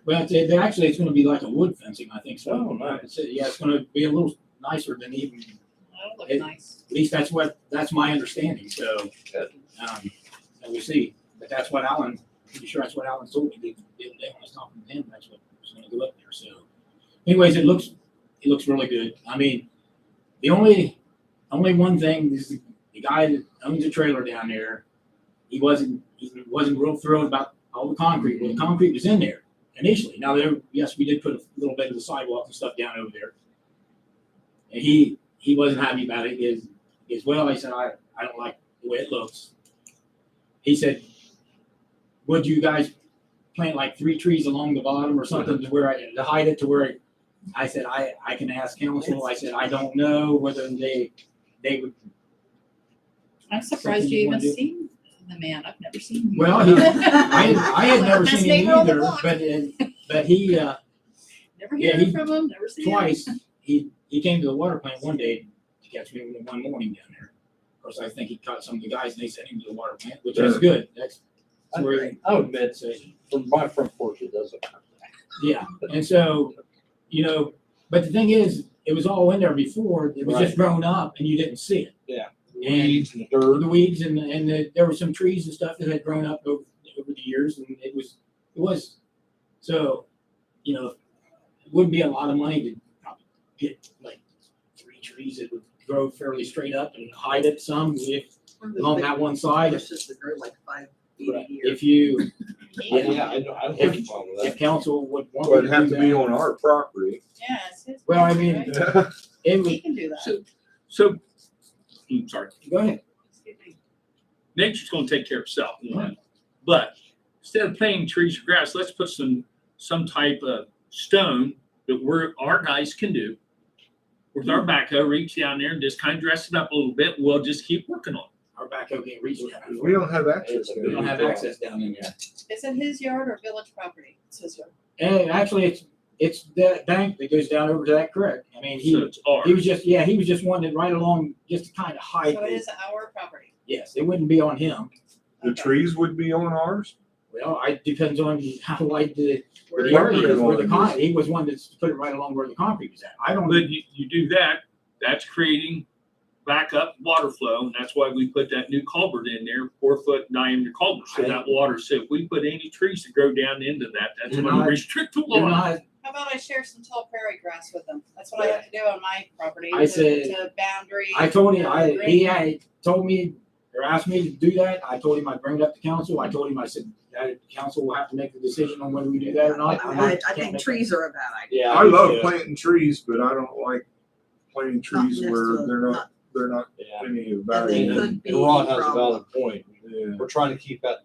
Well, actually, it's gonna be like a wood fencing, I think, so. Oh, nice. It's gonna be a little nicer than even, That'll look It- nice. at least that's my understanding, so. And we'll see, but that's what Alan, pretty sure that's what Alan told me, the other day when I was talking to him, that's what was gonna go up there, so. Anyways, it looks really good. I mean, the only one thing is the guy that owns the trailer down there, he wasn't real thrilled about all the concrete. Well, the concrete was in there initially. Now yes, we did put a little bit of the sidewalk and stuff down over there. And he wasn't happy about it. He goes, well, I said, I don't like the way it looks. He said, would you guys plant like 3 trees along the bottom or something to hide it to where I said, I can ask council. I said, I don't know whether they would. I'm surprised you even seen the man. I've never seen him. Well, I had never Best seen him neighbor on the either, block. but he, Never yeah, hear he- from him, never seen him. twice, he came to the water plant one day to catch me one morning down there. Of course, I think he caught some of the guys and they sent him to the water plant, which is good. That's where, I would admit, from my front porch, it doesn't. yeah. And so, but the thing is, it was all in there before. It was just grown up and you didn't see it. Yeah. And Weeds and the dirt. the weeds and there were some trees and stuff that had grown up over the years, and it was so, it wouldn't be a lot of money to probably get like 3 trees that would grow fairly straight up and hide it some if along that one side. Bushes that grow like 5 feet a year. If you, Yeah, I don't have a problem with if that. council would want. But to it'd have do to be that- on our property. Yeah, it's his. Well, I property, mean, right? it would, He can do that. So, I'm sorry, go ahead. nature's gonna take care of itself. But instead of planting trees or grass, let's put some type of stone that our guys can do with our backhoe, reach down there and just kind of dress it up a little bit. We'll just keep working on it. Our backhoe can't reach that. We don't have access to We don't have it. access down in there. Is it his yard or village property? It's his yard. And actually, it's that bank that goes down over to that creek. I mean, So it's ours. he was just wanting it right along, just to kind of hide So it it. is our property. Yes, it wouldn't be on him. The trees would be on ours? Well, it depends on how wide the Where area the is, where the property con, he was one that's put it right along where the concrete was at. I don't, But you do that, that's creating backup water flow, and that's why we put that new culvert in there, 4-foot diameter culvert, so that water, so if we put any trees that grow down into that, that's You're gonna not- restrict the you're water. not, How about I share some tall prairie grass with them? That's what I have to do on my property. I to- said- To boundary. I told him, he green. had told me, or asked me to do that. I told him I'd bring it up to council. I told him, I said, that council will have to make the decision on whether we do that or not. I think trees are a bad idea. Yeah. I me love too. planting trees, but I don't like planting trees next where to a- they're not Yeah. any of And value. they could And be Ron has a problem. valid point. Yeah. We're trying to keep that,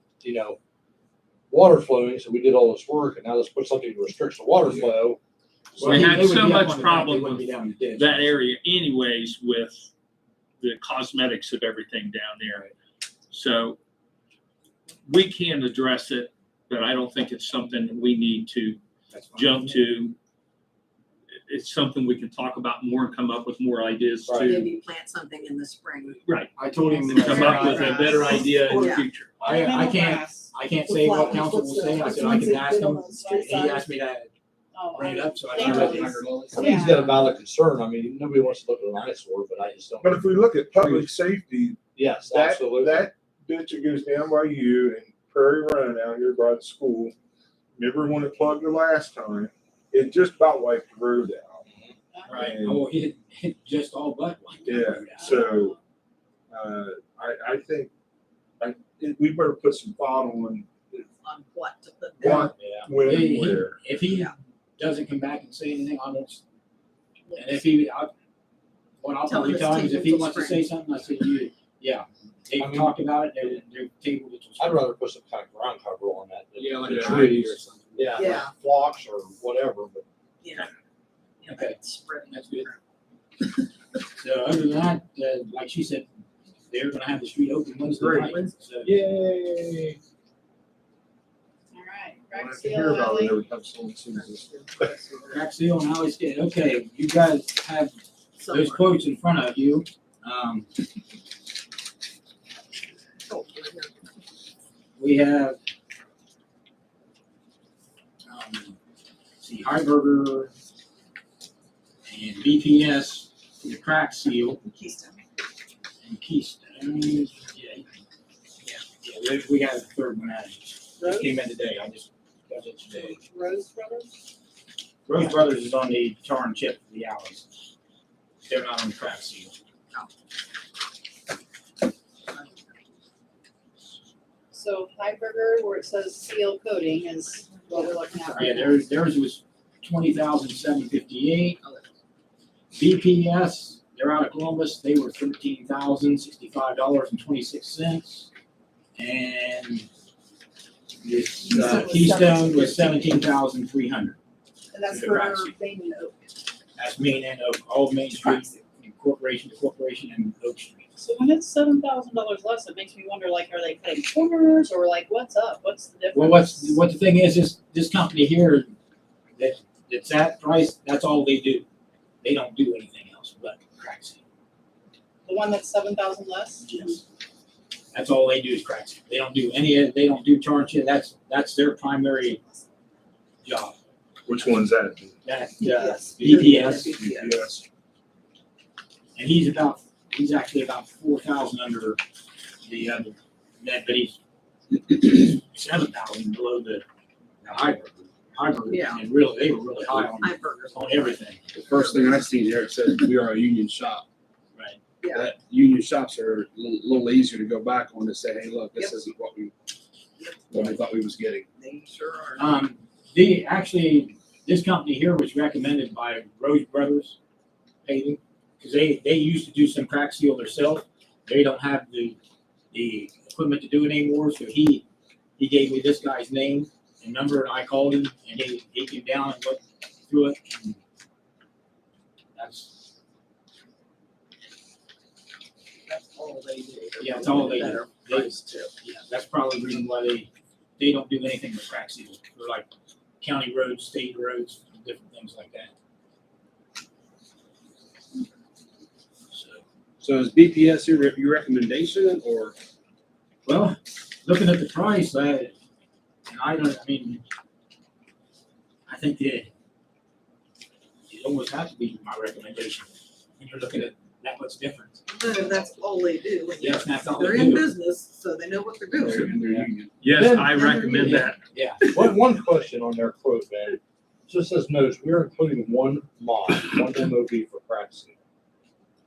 water flowing, so we did all this work, and now let's put something that restricts the water flow. Well, We they had would so be up much on the bank, problem they wouldn't with be down in the ditch. that area anyways with the cosmetics of everything down there. So we can address it, but I don't think it's something that we need to That's fine. jump to. It's something we can talk about more and come up with more ideas Right. to. Maybe plant something in the spring. Right. I told him. Come up with a better idea in the Yeah. future. I can't say what council will say. I said I can ask him. He asked me to Oh, bring it up, so I They can know let this. him. I think he's got a valid concern. I mean, nobody wants to look at an eyesore, but I just don't. But if we look at public safety, Yes, that, absolutely. that ditch that goes down by you and Prairie Run out here by the school. Remember when it plugged the last time? It just about wiped the road out. Right, And- oh, it just all but one. Yeah, so, I think, we better put some thought on On what to put there. what, when, and where. If he doesn't come back and say anything, I won't. And if he, what I'll Tell him probably it's tell him is if tabled he till wants to spring. say something, I say, they've I mean- talked about it, they're tabled it till I'd spring. rather put some kind of ground cover on that. than Yeah, like a a tree tree trees. or something. Yeah, like Yeah. blocks or whatever, but Yeah. Yeah, Okay. it's spreading. That's good. So other than that, like she said, they're gonna have the street open Wednesday Great. night, so. yay. All right, I crack have to seal hear about it alley. every time someone sees this. Crack seal and Holly Skid, okay, you guys have those Somewhere. quotes in front of you. Oh, right here. We have, see, Heiberger and BPS, for the crack seal, Keystone. and Keystone. Yeah, we got a third one out. It came in today, I just got it today. Rose Brothers? Rose Brothers is on the tar and chip for the alleys. They're not on the crack seal. So Heiberger, where it says seal coating is what we're looking at. Yeah, theirs was 20,758. BPS, they're out of Columbus, they were $13,065.26. And this Keystone was 17,300. And that's The for crack seal. Main and Oak. That's Main and Oak, all Main Street, from corporation to corporation and Oak Street. So when it's $7,000 less, it makes me wonder, like, are they cutting corners or like, what's up? What's the difference? Well, what the thing is this company here, that's that price, that's all they do. They don't do anything else but crack seal. The one that's 7,000 less? Yes. That's all they do is crack seal. They don't do they don't do tar and chip. That's their primary job. Which one's that? That, BPS. BPS. Yes. And he's actually about 4,000 under the other, but he's 7,000 below the Heiberger. Yeah. And really, they were really high Heiberger's. on everything. The first thing I seen there, it said we are a union shop. Right. Yeah. That union shops are a little easier to go back on to say, hey, look, this Yep. isn't what we thought we was getting. They sure are. This company here was recommended by Rose Brothers Paving, because they used to do some crack seal themselves. They don't have the equipment to do it anymore, so he gave me this guy's name and number, and I called him, and he came down and looked through it, and that's all they do. Yeah, it's all they do. Better They- price too. yeah, that's probably the reason why they don't do anything with crack seals. They're like county roads, state roads, different things like that. So is BPS your recommendation or? Well, looking at the price, I think that it almost has to be my recommendation. When you're looking at that much difference. No, that's all they do. Yes, that's all They're they in do. business, so they know what they're doing. Yes, Then- I recommend that. Yeah. One question on their quote, man. It just says notes, we are including one MOB for crack seal.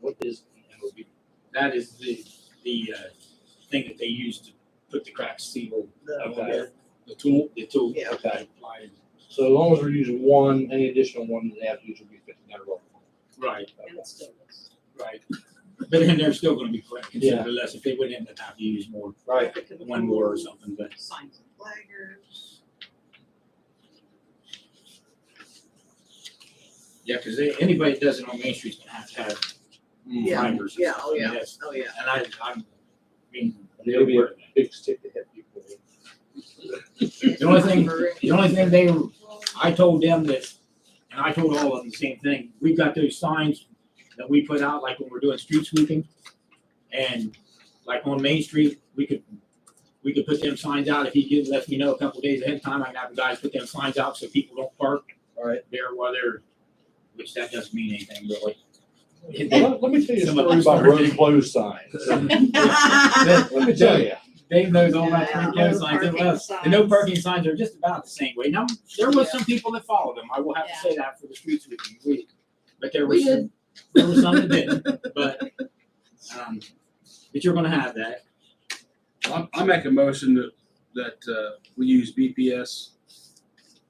What is the MOB? That is the thing that they use to put the crack seal on Okay. the tool. The tool. Yeah. Okay. Applied. So as long as we're using one, any additional one that they have to use will be $1,500. Right. And it's still this. Right. But then they're still gonna be considerably Yeah. less if they would end up having to use more, Right. one more or something, but. Signs and flaggers. Yeah, because anybody that does it on Main Street's gonna have to have Yeah, finders. yeah, oh I mean, yeah, that's- oh yeah. And I mean, They'll be a big stick to hit people with. the only thing I told them that, and I told all of them the same thing, we've got those signs that we put out, like when we're doing street sweeping. And like on Main Street, we could put them signs out, if he lets me know a couple days ahead of time, I can have the guys put them signs out so people don't park there while they're, which that doesn't mean anything really. Let me tell you a Some of story us about are- road closed signs. Let me tell you. Dave knows all about Yeah, the no no signs. It parking was, the no signs. parking signs are just about the same way. Now, there was some people that followed them. I will have to say that for the street sweeping. But there was We did. there was some that didn't. But you're gonna have that. I make a motion that we use BPS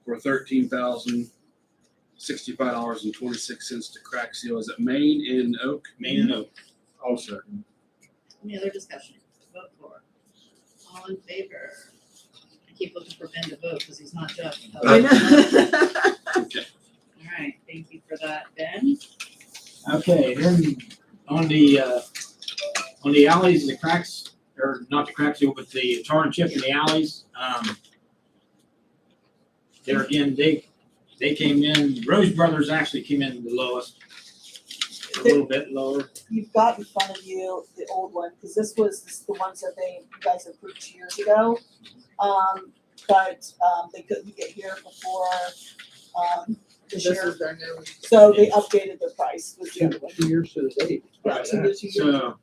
for $13,065.26 to crack seal. Is it Main and Oak? Main and Oak. I'll second. Any other discussion? Vote for. All in favor? I keep looking for Ben to vote because he's not Jeff. I know. All right, thank you for that, Ben. Okay, then on the alleys, the cracks, or not the crack seal, but the tar and chip in the alleys, there again, they came in, Rose Brothers actually came in the lowest, a little bit lower. You've got in front of you the old one, because this was the ones that you guys approved 2 years ago. They couldn't get here before, this This year. is their new. So they updated the price with the other one. 2 years to the date. Yeah, 2 years, 2 years. So,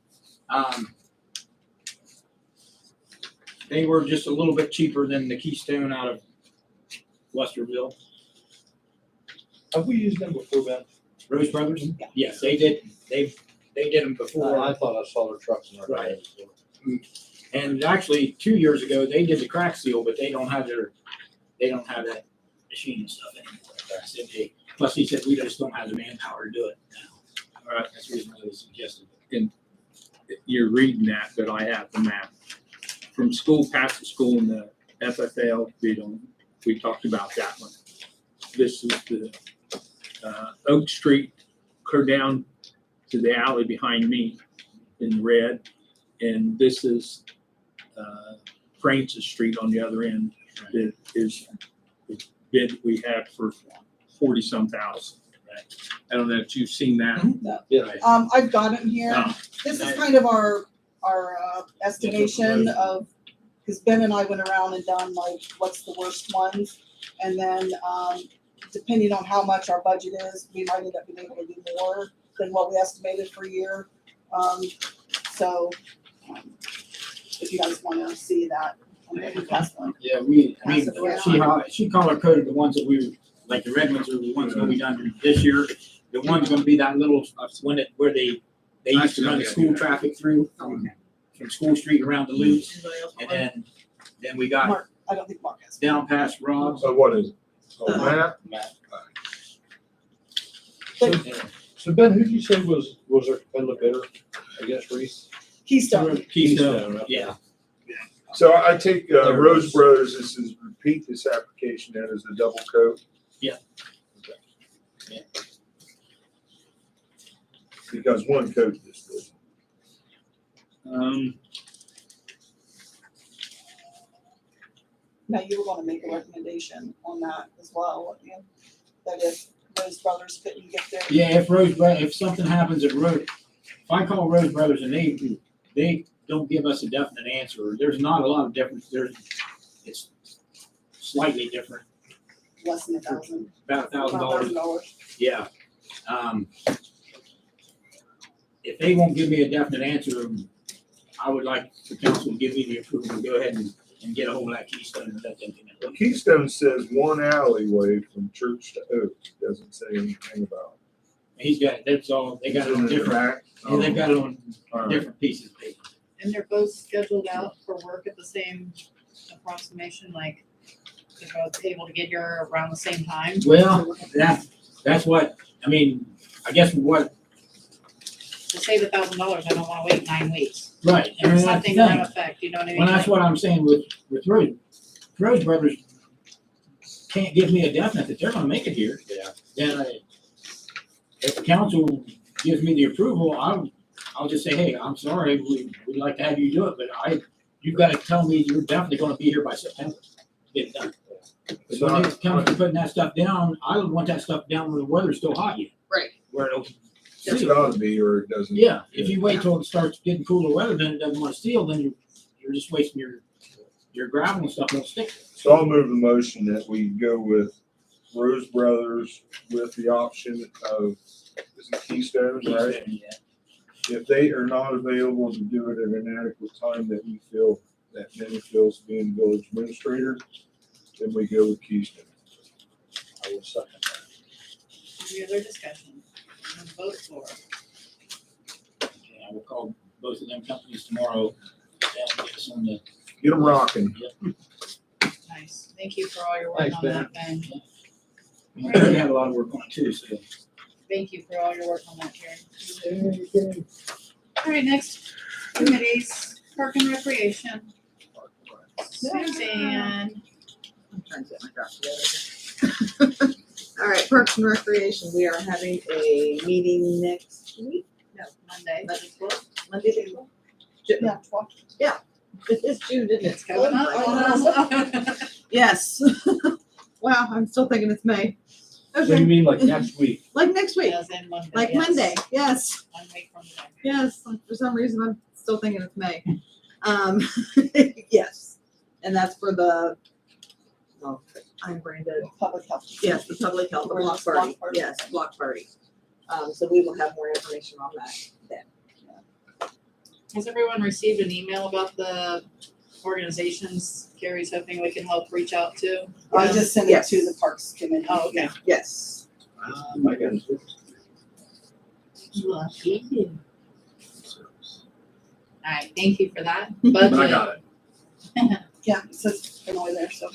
they were just a little bit cheaper than the Keystone out of Westerville. Have we used them before, Ben? Rose Brothers? Yes, they did. They did them before. I thought I saw their trucks in our. Right. And actually, 2 years ago, they did the crack seal, but they don't have that machine and stuff anymore. Plus, he said, we just don't have the manpower to do it now. All right, that's the reason I suggested it. And you're reading that, but I have the map. From school past the school in the FFL, we talked about that one. This is the Oak Street, clear down to the alley behind me in red. And this is Francis Street on the other end. That is the bid we had for 40-some thousand. I don't know if you've seen that. No. Yeah. I've got it here. Oh. This is kind of our estimation of, because Ben and I went around and done like, what's the worst ones? And then, depending on how much our budget is, we might end up being able to do more than what we estimated for a year. If you guys wanna see that, I'm gonna pass one. Yeah, she color coded the ones that like the red ones are the ones gonna be done this year. The one's gonna be that little, where they used to run the school traffic through from School Street around the loops. And then we got Mark, I don't think Mark has. down past Rob's. So what is it? Oh, Matt? So Ben, who'd you say was our competitive bidder against Reese? Keystone. Keystone, okay. yeah. So I take Rose Brothers, this is repeat this application then as the double coat? Yeah. Okay. Yeah. Because one coat is good. Now, you were gonna make a recommendation on that as well, weren't you? That if Rose Brothers couldn't get there. Yeah, if something happens at Rose, if I call Rose Brothers and they don't give us a definite answer, there's not a lot of difference. It's slightly different, Less than $1,000. about $1,000. $1,000. Yeah. If they won't give me a definite answer, I would like the council to give me the approval to go ahead and get a hold of that Keystone and let them Well, Keystone says one alleyway from Church to Oak, doesn't say anything about He's got, that's all, they got it on different, yeah, they've got it on different pieces of paper. And they're both scheduled out for work at the same approximation, like they're both able to get here around the same time? Well, that's what, I mean, I guess what, To save $1,000, I don't wanna wait 9 weeks. right. I And mean, something that's the to thing. affect, you know what I mean? Well, that's Like, what I'm saying with Rose Brothers can't give me a definite that they're gonna make it here. Yeah. Then if the council gives me the approval, I'll just say, hey, I'm sorry, we'd like to have you do it, but you've gotta tell me you're definitely gonna be here by September. Get it done. Because when it comes to putting that stuff down, I would want that stuff down when the weather's still hot yet. Right. Where it'll It's seal. gotta be, or it doesn't. Yeah, if you wait till it starts getting cooler weather, then it doesn't wanna seal, then you're just wasting your gravel and stuff won't stick. So I'll move the motion that we go with Rose Brothers with the option of, is it Keystone, right? Yeah. If they are not available to do it at an adequate time that we feel that Manny feels being village administrator, then we go with Keystone. I will second that. Any other discussion? Vote for. Okay, I will call both of them companies tomorrow. And get us on the. Get them rocking. Nice. Thank you for all your work Thanks, on Ben. that, Ben. We had a lot of work on it too, so. Thank you for all your work on that, Karen. All right, next committees, Park and Recreation. Suzanne. I'm trying to get my crap together. All right, Parks and Recreation, we are having a meeting next week, no, Monday. Monday the 12th? Yeah, 12. Yeah, it is June, isn't it? It's coming up. I know. Yes. Wow, I'm still thinking it's May. So you Okay, mean like next week? like next week, As in Monday. like yes. Monday, yes. 1 week from today. Yes, for some reason, I'm still thinking it's May. Yes, and that's for the, oh, I'm brain dead. Public health. Yes, the public health, the Or block just block party, party. yes, block party. So we will have more information on that then. Has everyone received an email about the organizations Carrie's hoping we can help reach out to? I just sent it Yes. to the Parks Committee. Oh, okay. Yes. I got it. Lucky you. All right, thank you for that. But I got it. Yeah, it says Illinois there, so.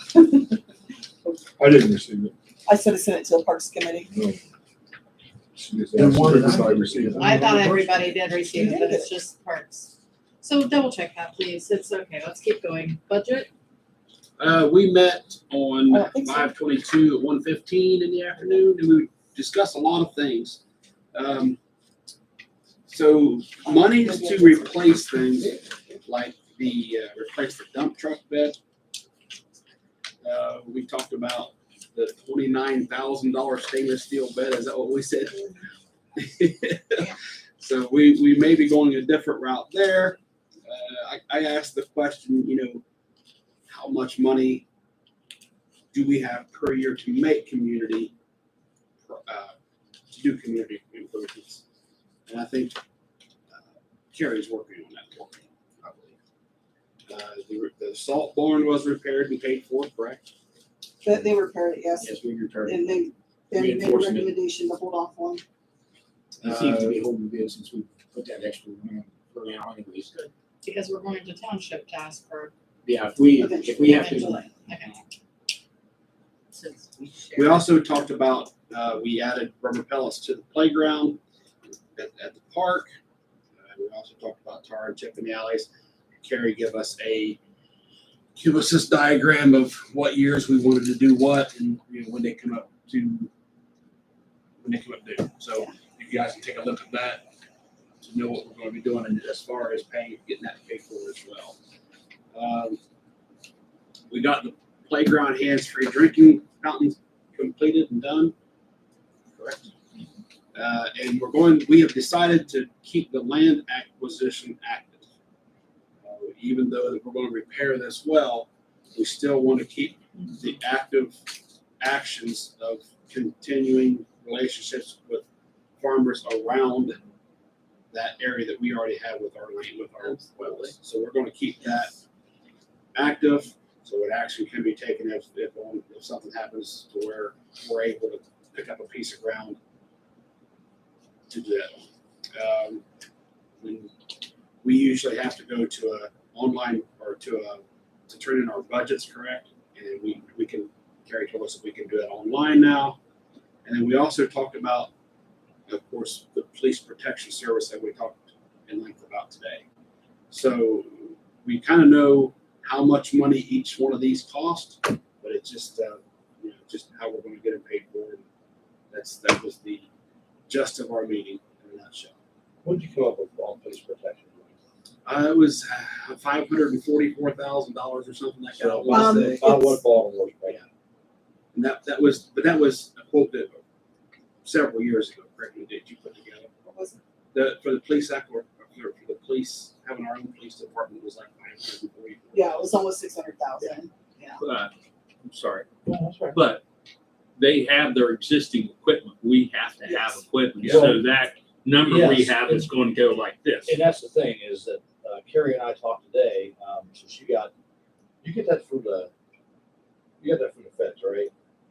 I didn't receive it. I sort of sent it to the Parks Committee. No. She just asked if everybody received it. I thought everybody did receive it, but it's just parks. So double check that, please. It's okay. Let's keep going. Budget? We met on I don't think so. 5/22 at 1:15 in the afternoon, and we discussed a lot of things. So monies to replace things, like replace the dump truck bed. We talked about the $29,000 stainless steel bed. Is that what we said? So we may be going a different route there. I asked the question, how much money do we have per year to make to do community improvements? And I think Carrie's working on that for me, I believe. The salt barn was repaired and paid for, correct? They repaired it, yes. Yes, we repaired it. And they made a Reinforcing it. recommendation to hold off on. It seems to be holding good since we put that extra money for now anyways. Because we're going to township task for Yeah, if we have eventually. to. Okay. Since we share. We also talked about, we added rubber pellets to the playground at the park. We also talked about tar and chip in the alleys. Carrie give us this diagram of what years we wanted to do what and when they come up due. So you guys can take a look at that to know what we're going to be doing and as far as getting that paid for as well. We got the playground hands-free drinking fountains completed and done. Correct. And we have decided to keep the land acquisition active. Even though we're going to repair this well, we still want to keep the active actions of continuing relationships with farmers around that area that we already have with our land, with our wells. So we're going to keep that active, so it action can be taken if something happens to where we're able to pick up a piece of ground to do that. We usually have to go to a online or to turn in our budgets, correct? And we can, Carrie told us that we can do that online now. And then we also talked about, of course, the police protection service that we talked in length about today. So we kind of know how much money each one of these cost, but it's just just how we're going to get them paid for. And that was the gist of our meeting in a nutshell. What did you come up with on police protection? It was $544,000 or something like that. I wanna say. About what Baltimore was paying. And that was a quote that several years ago, Craig, did you put together? What was it? For the police for the police having our own police department was like $544,000. Yeah, it was almost 600,000. Yeah. I'm sorry, Yeah, that's right. but they have their existing equipment. We have to have Yes. equipment. Yeah. So that number we Yes. have is going to go like this. And that's the thing is that Carrie and I talked today, So you get that from the feds, right?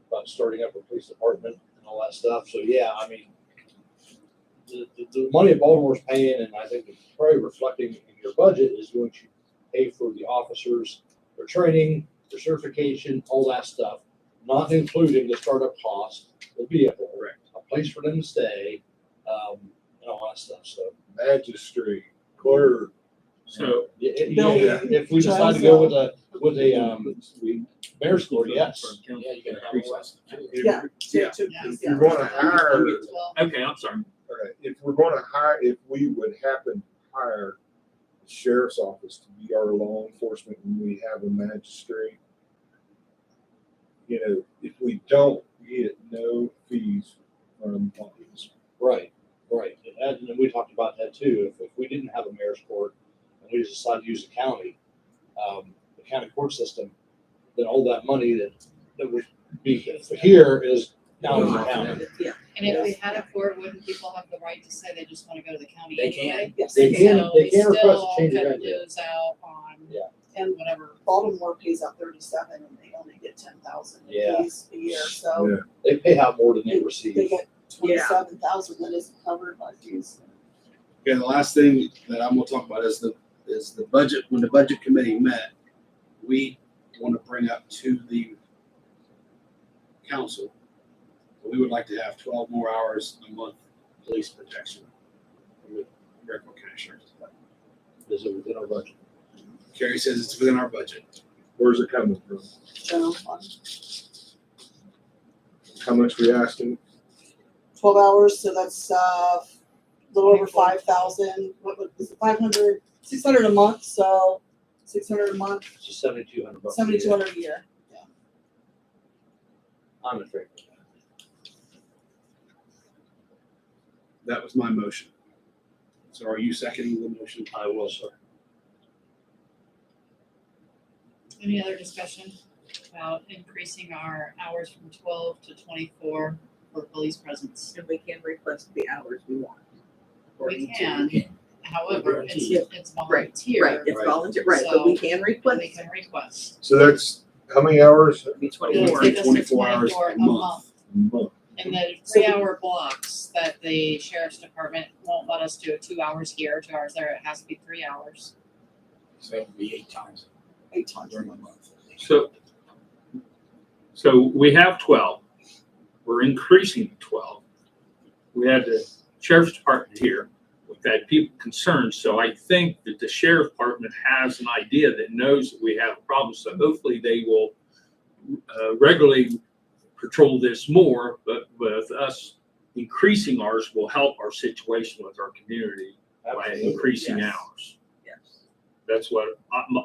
About starting up a police department and all that stuff. So yeah, I mean, the money that Baltimore's paying, and I think it's probably reflecting in your budget, is going to pay for the officers, their training, their certification, all that stuff, not including the startup cost, the vehicle, a place for them to stay, and all that stuff. So Magistrate, clerk. So, if we decide to go with a mayor's court, yes. Yeah, you can have a less. Yeah. If you're gonna hire, okay, I'm sorry. all right, if we're gonna hire, if we would happen to hire the sheriff's office to be our law enforcement when we have a magistrate, you know, if we don't get no fees from employees. Right. And we talked about that too. If we didn't have a mayor's court and we just decided to use the county court system, then all that money that would be here is now in the county. Yeah. And if we had a court, wouldn't people have the right to say they just wanna go to the county They can. anyway? Yes. They can So we request still a change of could venue. lose out on And whatever. Baltimore pays out 37 and they only get 10,000 Yeah. fees a year, so Yeah. They pay out more than they they receive. get 27,000 that isn't covered by fees. Okay, the last thing that I'm gonna talk about is the budget. When the budget committee met, we want to bring up to the council, we would like to have 12 more hours a month police protection with Maricopa County Sheriff's Department. Is it within our budget? Kerry says it's within our budget. Where's it coming from? General fund. How much we asking? 12 hours, so that's a little over 5,000. Is it 500, 600 a month, so 600 a month, It's just $7,200. 7,200 a year. I'm in favor of that. That was my motion. So are you seconding the motion? I will, sir. Any other discussion about increasing our hours from 12 to 24 for police presence? And we can request the hours we want. We can, however, it's Right, volunteer. right, it's volunteer, right, but we can request. We can request. So that's, how many hours? It'd be It'll 24. take us to 24 hours 24 a month. Month. And the 3-hour blocks that the sheriff's department won't let us do 2 hours here, 2 hours there, it has to be 3 hours. So it'd be 8 times 8 times. during the month. So we have 12. We're increasing to 12. We had the sheriff's department here. We've had people concerned. So I think that the sheriff department has an idea that knows that we have a problem. So hopefully they will regularly patrol this more, but with us increasing ours will help our situation with our community by increasing Yes. hours. Yes. That's what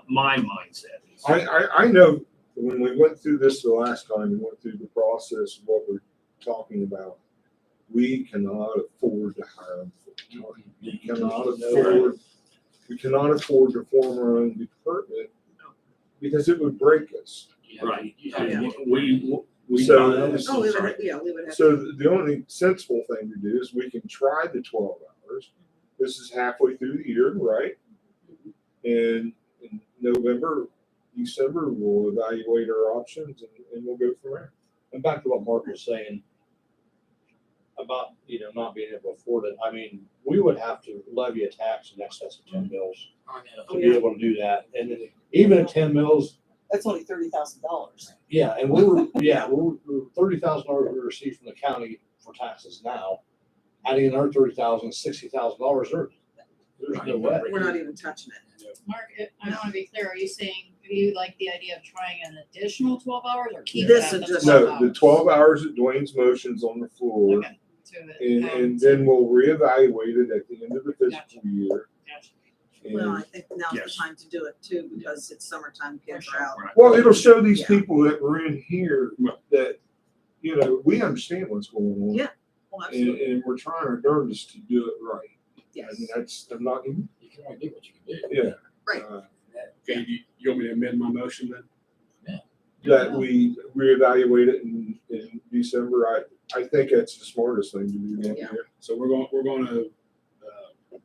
my mindset is. I know when we went through this the last time, we went through the process of what we're talking about. We cannot afford to hire them full time. We cannot afford to form our own department because it would break us. Right. Yeah. We So- know. Oh, we would, yeah, we would have. So the only sensible thing to do is we can try the 12 hours. This is halfway through the year, right? And in November, December, we'll evaluate our options and we'll go from there. And back to what Mark was saying about, not being able to afford it. I mean, we would have to levy a tax in excess of 10 mils to be able to do that. And then even at 10 mils, That's only $30,000. yeah, and we're $30,000 we receive from the county for taxes now. Adding another $30,000, $60,000, there's no way. We're not even touching it. Mark, I want to be clear, are you saying, do you like the idea of trying an additional 12 hours or keep it This at is the just- 12 No, the hours? 12 hours that Dwayne's motion's on the floor. Okay, to it. And then we'll reevaluate it at the end of the fiscal Gotcha. year. Gotcha. Well, I And, think now's the Yes. time to do it too, because it's summertime, kids are out. well, it'll show these Yeah. people that were in here that, we understand what's going on. Yeah. Well, And, absolutely, and we're trying our darndest to do it right. yes. And I'm not, You can only do what you can do. yeah. Right. Okay, you want me to amend my motion then? That we reevaluate it in December. I think that's the smartest thing to do. don't you? Yeah. So we're going to,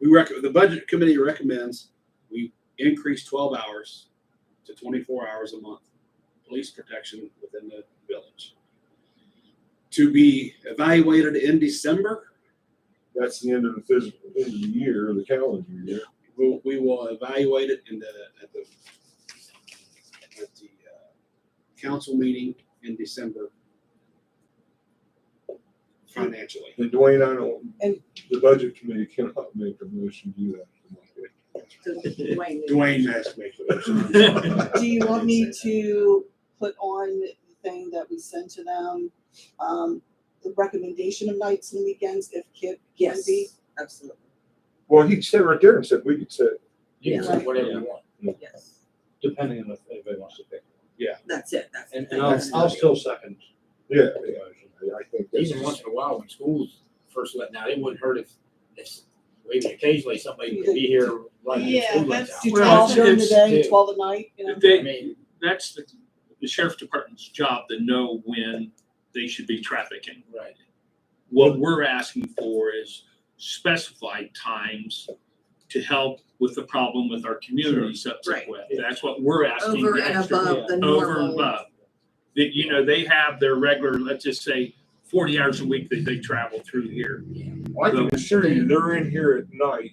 the budget committee recommends we increase 12 hours to 24 hours a month police protection within the village. To be evaluated in December, That's the end of the physical, end of the year, the calendar year. we will evaluate it at the council meeting in December financially. And Dwayne, I don't, And- the budget committee cannot make a motion to do that. Dwayne has to make the motion. Do you want me to put on the thing that we send to them, the recommendation of nights and weekends if kid can be? Absolutely. Well, he said right there and said we could set. You can Yeah. say whatever you want. Yes, Depending on if anybody wants to pick. that's it, that's. the And thing. I'll still second. Yeah, I think that's. Even once in a while, when schools first let out, it wouldn't hurt if maybe occasionally somebody would be here running the Yeah, school lets that's- out. Do Well, 12 during the it's- day, 12 at night, you know? I They, mean, that's the sheriff's department's job to know when they should be trafficking. right. What we're asking for is specified times to help with the problem with our community subject with. That's what we're asking. Over the and extra- above the Over and normal. above. That, you know, they have their regular, let's just say, 40 hours a week that they travel through here. I can assure you, they're in here at night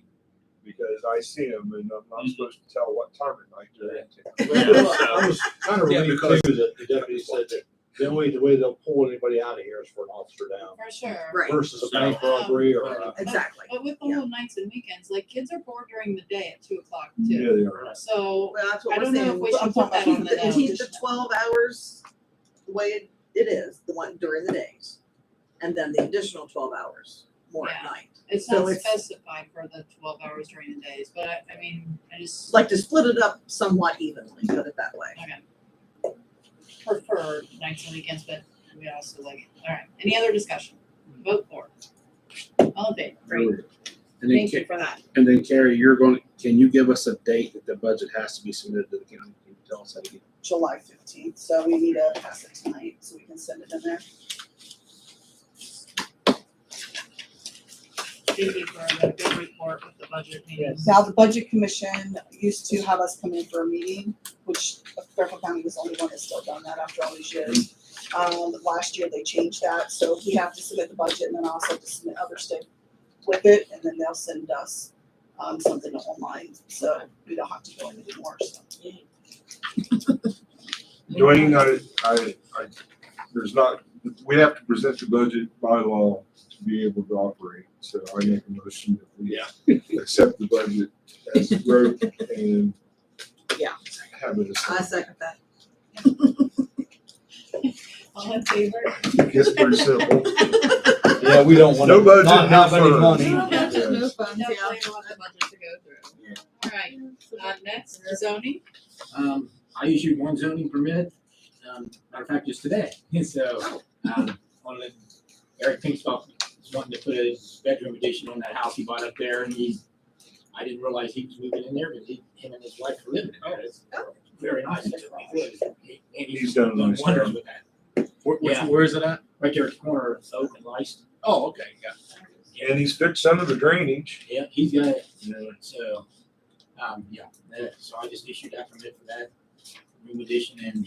because I see them and I'm not supposed to tell what time at night they're in. Well, I was kind of Yeah, relieved because- too that the deputy said that the only way they'll pull anybody out of here is for an officer down For sure. Right, versus a bank robbery or a. exactly. But with the Yeah. whole nights and weekends, like kids are bored during the day at 2 o'clock Yeah, too. they are. So Well, that's what I we're don't know saying. if we should I'm put talking that about on the keep note. Keep the 12 hours the way it is, the one during the days. And then the additional 12 hours more at Yeah. night. It's So not it's- specified for the 12 hours during the days, but I mean, I just Like to split it up somewhat evenly, put it that way. prefer nights and weekends, but we also like it. All right, any other discussion? Vote for. All in favor? Great. And then, Thank you for that. and then Carrie, can you give us a date that the budget has to be submitted to the county? Can you tell us that again? July 15th, so we need to pass it tonight so we can send it in there. Thank you for the good report with the budget meetings. Now, the Budget Commission used to have us come in for a meeting, which Fairfield County was the only one that's still done that after all these years. Last year they changed that, so we have to submit the budget and then also have to submit other stuff with it, and then they'll send us something online, so we don't have to go in anymore, so. Dwayne, there's not, we have to present the budget by law to be able to operate. So I make a motion that we accept the budget as wrote and Yeah. have it. I second that. All in favor? It's pretty simple. Yeah, we don't want No to budget, not no have any funds. money. No budget, no Yes. funds, Definitely yeah. don't want the budget to go through. All right, next, zoning. I issued one zoning permit, matter of fact, just today. So, one of the, Eric Pinkstock is wanting to put a bedroom addition on that house he bought up there, and I didn't realize he was moving in there, but him and his wife are living in there. It's very nice. And He's done a nice wonders job. with that. Yeah. Where is it at? Right there at the corner of Oak and Lice. Oh, okay, yeah. And he's fixed some of the drainage. Yeah, he's got it. Yeah. So, so I just issued that permit for that room addition, and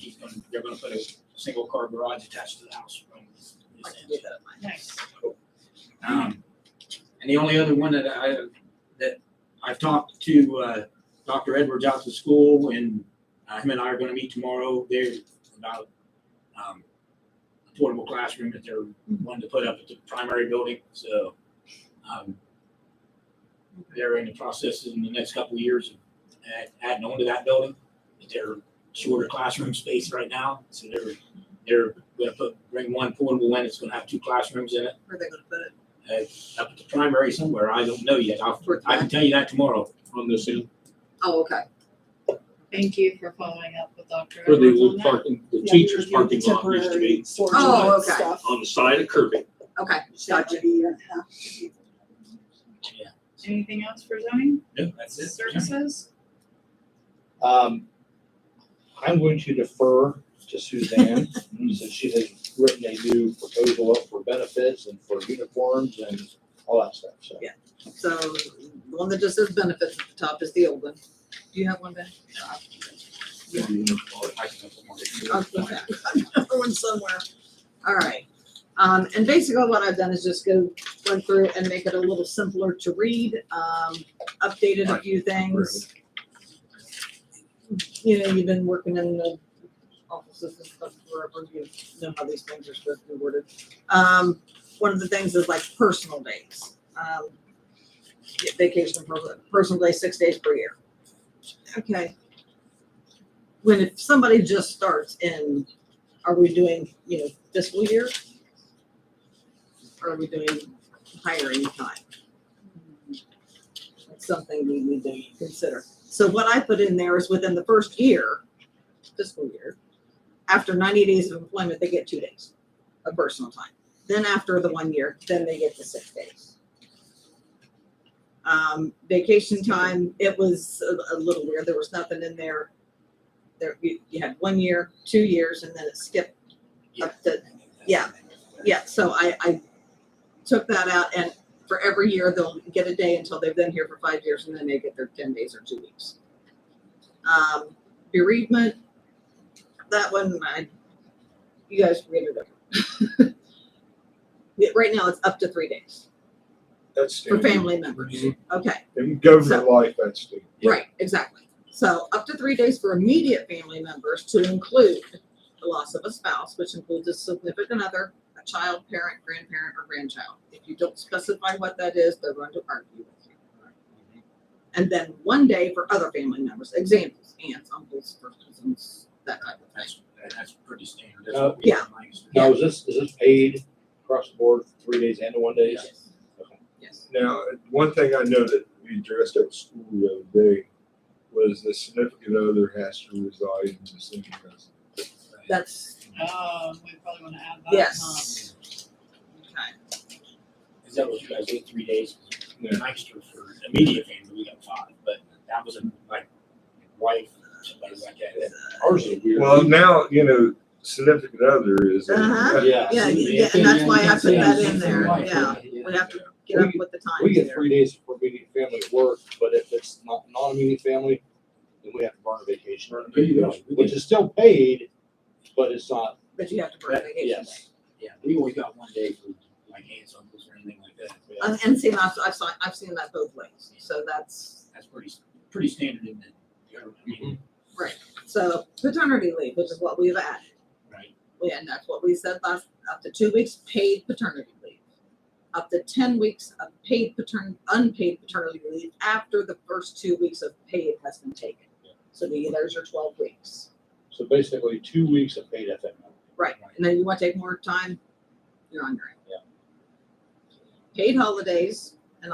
they're gonna put a single car garage attached to the house. I can do that at mine. Nice. And the only other one that I've talked to, Dr. Edwards out to school, and him and I are gonna meet tomorrow there about, a portable classroom that they're wanting to put up at the primary building, so, they're in the process in the next couple of years of adding on to that building. They're shorter classroom space right now, so they're gonna bring one portable in, it's gonna have 2 classrooms in it. Where are they gonna put it? Up at the primary somewhere, I don't know yet, I can tell you that tomorrow. On this end, Oh, okay. Thank you for following up with Dr. For the Edwards on that. parking, the Yeah, teacher's we reviewed the parking lot used to temporary be storage Oh, unit okay. stuff. on the side of Kirby. Okay, That would be a year and a half. Anything else for zoning Yeah, that's it. services? I'm going to defer to Suzanne, since she has written a new proposal up for benefits and for uniforms and all that stuff, so. Yeah. So the one that just says benefits at the top is the old one. Do you have one, Ben? Another one somewhere. All right. And basically what I've done is just went through and make it a little simpler to read, updated a few things. You know, you've been working in the offices and stuff forever, you know how these things are supposed to be worded. One of the things is like personal days. Vacation, personal days, 6 days per year. Okay. If somebody just starts in, are we doing, fiscal year? Or are we doing hiring time? That's something we need to consider. So what I put in there is within the first year, fiscal year, after 90 days of employment, they get 2 days of personal time. Then after the 1 year, then they get the 6 days. Vacation time, it was a little weird. There was nothing in there. You had 1 year, 2 years, and then it skipped up to, yeah. So I took that out, and for every year they'll get a day until they've been here for 5 years, and then they get their 10 days or 2 weeks. Bereavement, that one, you guys read it over. Right now it's up to 3 days That's for standard. family members. Okay. In government So- life, that's standard. Right, exactly. So up to 3 days for immediate family members to include the loss of a spouse, which includes a significant other, a child, parent, grandparent, or grandchild. If you don't specify what that is, they're going to argue with you. And then 1 day for other family members. Examples, aunts, uncles, first cousins, that type of thing. That's pretty standard. Yeah. Now, is this paid across the board, 3 days and 1 day? Yes. Yes. Now, one thing I know that we addressed at school the other day was the significant other has to reside in the same residence. That's, We probably want to add that. yes. Okay. Is that what you guys did, 3 days? Yeah. Extra for immediate family, we got 5, but that was like wife, somebody like that. Ours is weird. Well, now, significant other is. Uh-huh. Yeah. Yeah, and that's why I put that in there. Wife, Yeah. We have to get up with the times. We get there. 3 days for immediate family at work, but if it's not non-immediate family, then we have to burn a vacation. Which is still paid, but it's not. But you have to burn a vacation. Yes. Yeah, we always got 1 day for like aunts, uncles, or anything like that. And see, I've seen that both ways. So that's That's pretty standard in the government. I mean, right. So paternity leave, which is what we've added. Right. And that's what we said last, up to 2 weeks paid paternity leave. Up to 10 weeks of unpaid paternity leave after the first 2 weeks of paid has been taken. So there's your 12 weeks. So basically 2 weeks of paid FML. Right. And then you want to take more time, you're on your own. Yeah. Paid holidays, and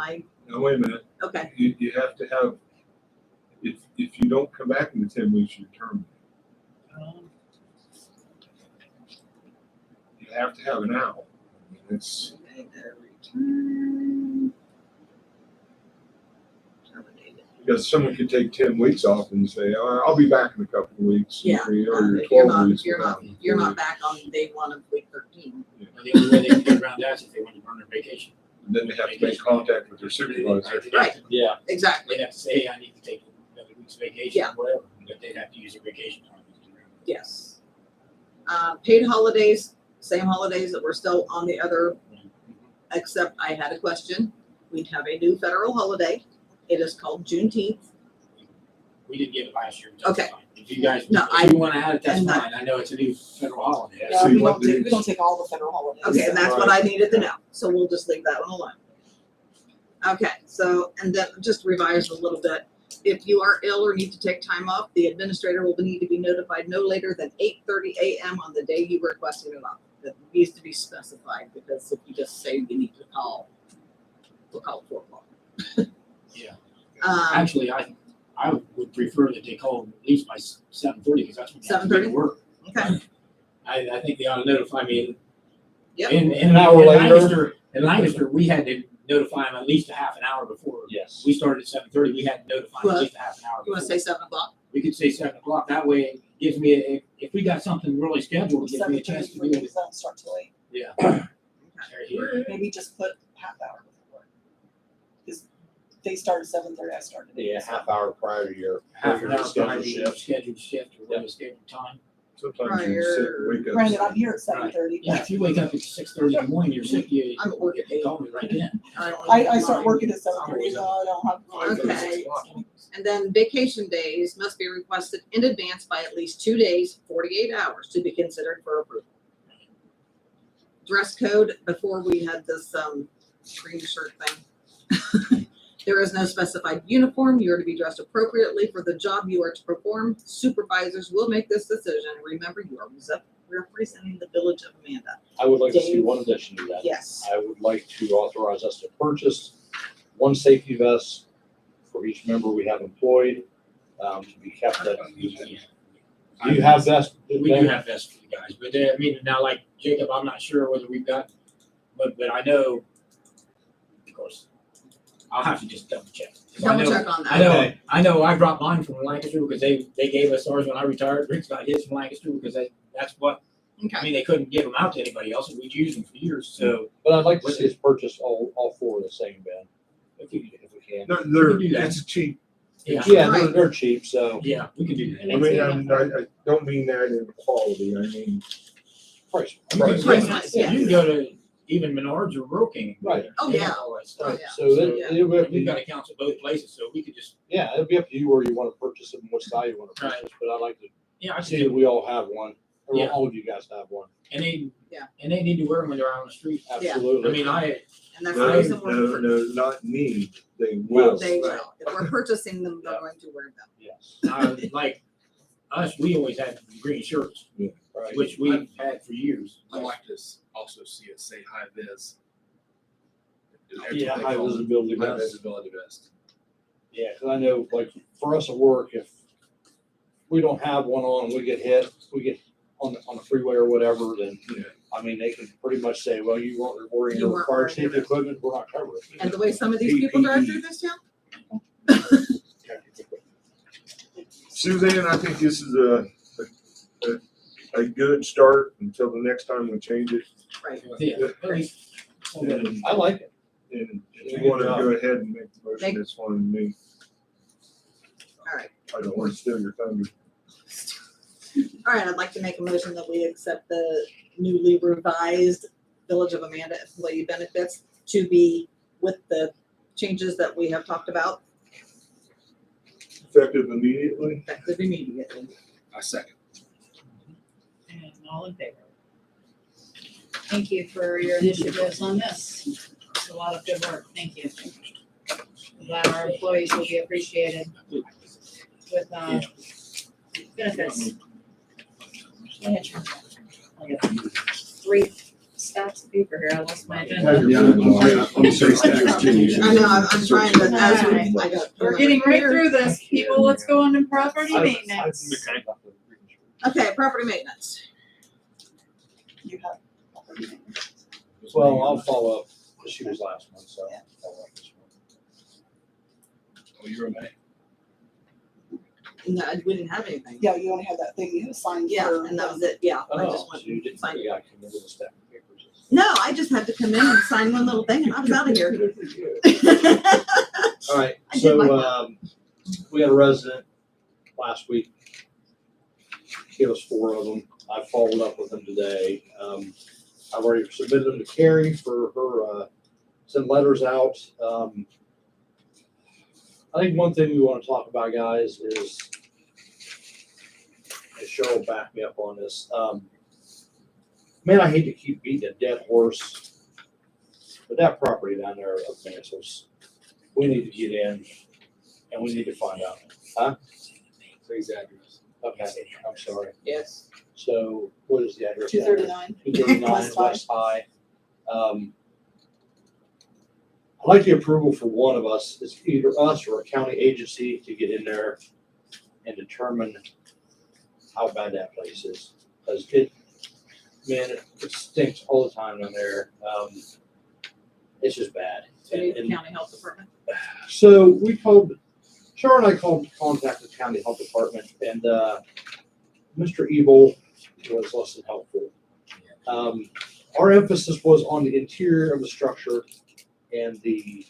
Now, wait a minute, okay. you have to have, if you don't come back in the 10 weeks, you're terminated. You have to have an out. I mean, it's, Return. Terminated. because someone could take 10 weeks off and say, oh, I'll be back in a couple of weeks. Yeah. Or If you're you're 12 not, weeks. you're not back on day 1 of week 13. The only way they can get around that is if they want to burn their vacation. Then they have to make contact with their supervisor. Right. Yeah. Exactly. They'd have to say, hey, I need to take another week's vacation, Yeah. or whatever, but they'd have to use their vacation time. Yes. Paid holidays, same holidays that were still on the other, except I had a question. We have a new federal holiday. It is called Juneteenth. We didn't get it last year. That's Okay. fine. If you guys, No, if you want to add it, that's and fine. I know it's a new federal holiday. Yeah, See we what don't take all the federal holidays. Okay, and that's what I needed to know, so we'll just leave that one alone. Okay, so, and then just revise a little bit. If you are ill or need to take time off, the administrator will need to be notified no later than 8:30 a.m. on the day you requested it off. That needs to be specified, because if you just say you need to call, we'll call at 4 o'clock. Yeah. Um, Actually, I would prefer that they call at least by 7:30, because that's when you have to be 7:30? to work. Okay, I think they ought to notify me. Yep. In An hour later. In Lancaster, we had to notify them at least a half an hour before. Yes. We started at 7:30, we had to notify them Well, at least a half an hour you before. wanna say 7 o'clock? We could say 7 o'clock, that way it gives me, if we got something really scheduled, it gives me a chance to do it. Don't start till 8. Yeah. Right here. Maybe just put half hour before. they start at 7:30, I started. at Yeah, 8. half hour prior to your. Half an hour scheduled prior to your shift. scheduled shift or whatever scheduled time. Sometimes you sit and wake up. Granted, I'm here at 7:30. Yeah, if you wake up at 6:30 in the morning, you're sick, you, I'm at work at 8. call me right then. I start working at 7:30, so I don't have. Okay. And then vacation days must be requested in advance by at least 2 days, 48 hours to be considered for approval. Dress code, before we had this, green shirt thing. There is no specified uniform. You are to be dressed appropriately for the job you are to perform. Supervisors will make this decision. Remember, you are representing the village of Amanda. I would like to see Dave? one addition to that. Yes. I would like to authorize us to purchase one safety vest for each member we have employed, to be kept at. Do you have vests? We do have vests for you guys, but I mean, now like Jacob, I'm not sure whether we've got, but I know, of course, I'll have to just double check. 'Cause I Double know- check on that. I know I brought mine from Lancaster because they gave us ours when I retired. Rick's got his from Lancaster because that's what, I Okay. mean, they couldn't give them out to anybody else and we'd used them for years, so. But I'd like to see us purchase all four of the same, Ben, if we can. They're, do that. it's cheap. Yeah, Yeah, Right. they're cheap, so. yeah, we can do that. I mean, I don't mean that in quality, I mean, Price. You can- Price. Price, yeah. You can go to even Menards or Rural King. Right. Oh, yeah. All that Oh, stuff. yeah. So it'll be up to We've you. got accounts at both places, so we could just, Yeah, it'll be up to you where you want to purchase them, what style you want to Right. purchase, but I'd like to yeah, I see see. that we all have one, or Yeah. all of you guys have one. And they, Yeah. and they need to wear them when they're out on the street. Yeah. Absolutely. I mean, And that's the no, reason we're, no, not need, they will. they will. If we're purchasing them, they're Yeah. going to wear them. Yes. Like us, we always had green shirts, Right. which we've had for years. I like to also see it say high vis. Yeah, high visibility High vest. visibility vest. Yeah, because I know, like, for us at work, if we don't have one on, and we get hit, we get on the freeway or whatever, then, I mean, they can pretty much say, well, you weren't wearing You your weren't fire wearing safety your- equipment, we're not covering it. And the way some of these people drive through this town? Suzanne, I think this is a good start until the next time we change it. Right. Yeah, at least- And I like it. if you want to go ahead and make the motion, it's fine with me. All right. I don't want to steal your thunder. All right, I'd like to make a motion that we accept the newly revised Village of Amanda employee benefits to be with the changes that we have talked about, Effective immediately. effective immediately. I second. And all in favor? Thank you for your initiatives on this. It's a lot of good work. Thank you. I'm glad our employees will be appreciated with, benefits. I got 3 stacks of paper here. I lost my agenda. I'm sorry, stacks too. I know, I'm trying to, as we, I got. We're getting right through this. People, let's go on to property maintenance. Okay, property maintenance. You have. Well, I'll follow up, she was last one, so. I'll follow up this one. Oh, you're okay. No, we didn't have anything. Yeah, you only had that thing you signed. Yeah, for- and that was it, yeah. I just Oh, went so you didn't, signed you it. got come in with a stack of papers. No, I just had to come in and sign one little thing and I was out of here. All right, I did my so, part. we had a resident last week. Gave us 4 of them. I followed up with them today. I've already submitted them to Carrie for her, send letters out. I think one thing we want to talk about, guys, is, and Cheryl will back me up on this. Man, I hate to keep beating a dead horse, but that property down there of Mansell's, we need to get in and we need to find out. Huh? Please address. Okay, I'm sorry. Yes. So what is the address? 239. 239 West High. West High. I'd like the approval for one of us, it's either us or a county agency to get in there and determine how bad that place is. Cause it stinks all the time down there. It's just bad. So you need And- the county health department. So we called, Cheryl and I contacted the county health department and, Mr. Evil was less than helpful. Our emphasis was on the interior of the structure and the,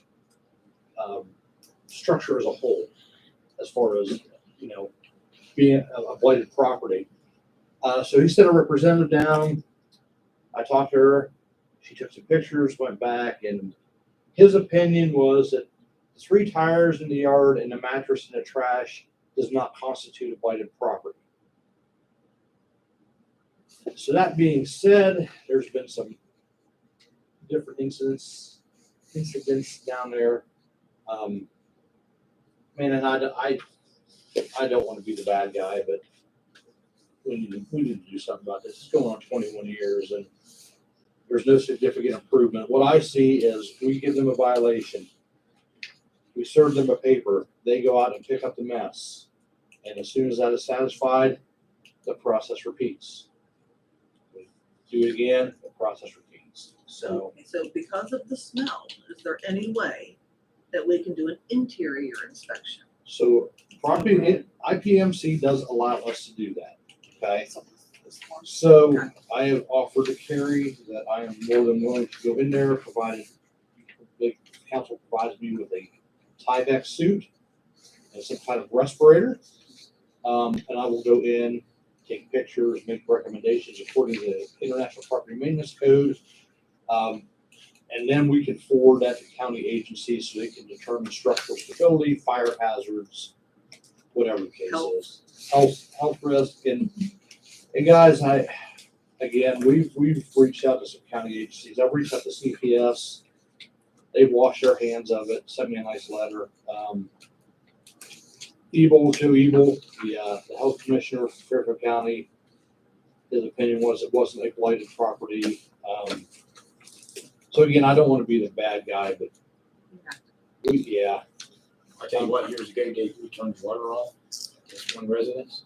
structure as a whole, as far as, you know, being a blighted property. So he sent a representative down. I talked to her. She took some pictures, went back, and his opinion was that 3 tires in the yard and a mattress in the trash does not constitute a blighted property. So that being said, there's been some different incidents down there. Man, and I don't want to be the bad guy, but we need to do something about this. It's going on 21 years and there's no significant improvement. What I see is we give them a violation. We serve them a paper. They go out and pick up the mess. And as soon as that is satisfied, the process repeats. We do it again, the process repeats. So So because of the smell, is there any way that we can do an interior inspection? So property, IPMC does allow us to do that, okay? So I have offered to Carrie that I am more than willing to go in there, provided the council provides me with a Tyvek suit and some kind of respirator. And I will go in, take pictures, make recommendations according to the International Property Maintenance Code. And then we can forward that to county agencies so they can determine structural stability, fire hazards, whatever the case is. Health risk. And guys, we've reached out to some county agencies. I've reached out to CPS. They've washed their hands of it, sent me a nice letter. Joe Ebel, the health commissioner for Fairfield County, his opinion was it wasn't a blighted property. So again, I don't want to be the bad guy, but I tell you what, years ago, we turned the water off, this one residence,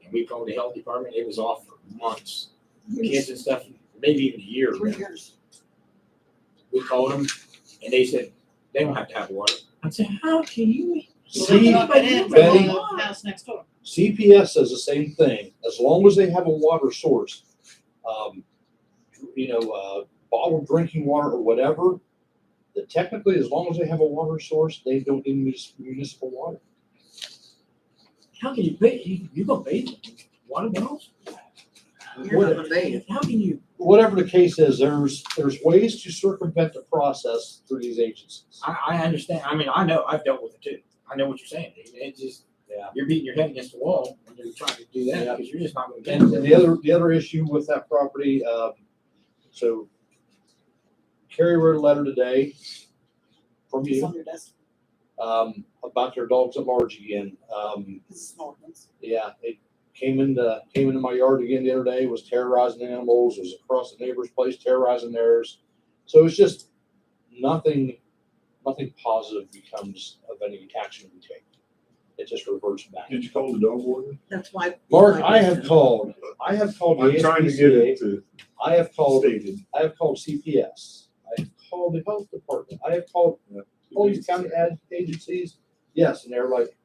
and we called the health department, it was off for months. Kids and stuff, maybe even a year. 3 years. We called them, and they said, they don't have to have water. I said, how can you? See, Betty, Betty, house next door. CPS says the same thing. As long as they have a water source, bottled drinking water or whatever, that technically, as long as they have a water source, they don't need municipal water. How can you pay, you gonna pay water bills? You're not gonna bathe. How can you? Whatever the case is, there's ways to circumvent the process through these agencies. I understand, I mean, I know, I've dealt with it too. I know what you're saying. It just, you're beating your head against the wall when you're trying to do that, because you're just not gonna get And it. the other issue with that property, so Carrie wrote a letter today from It's you, on your desk. about their dogs at large again. This is an ordinance. Yeah, it came into my yard again the other day, was terrorizing animals, was across the neighbor's place terrorizing theirs. So it's just nothing positive becomes of any action we take. It just reverts back. Did you call the dog warden? That's why. Mark, I have called the I'm trying to get it ASPCA. to I have called stated. CPS. I have called the health department. I have called all these county agencies. Yes, and they're like,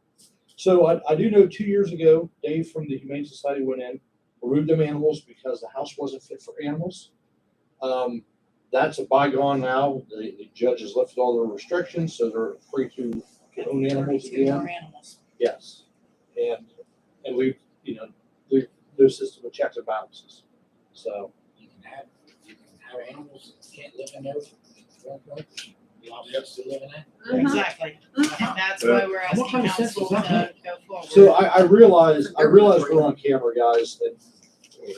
so I do know 2 years ago, Dave from the Humane Society went in, removed them animals because the house wasn't fit for animals. That's a bygone now. The judge has lifted all the restrictions, so they're free to own animals Two more again. animals. Yes, and we've no system of checks and balances. So You can have animals that can't live in there. You all have to live in that. Exactly. And that's why we're What asking kind of sense council does that to go forward. So I realize we're on camera, guys,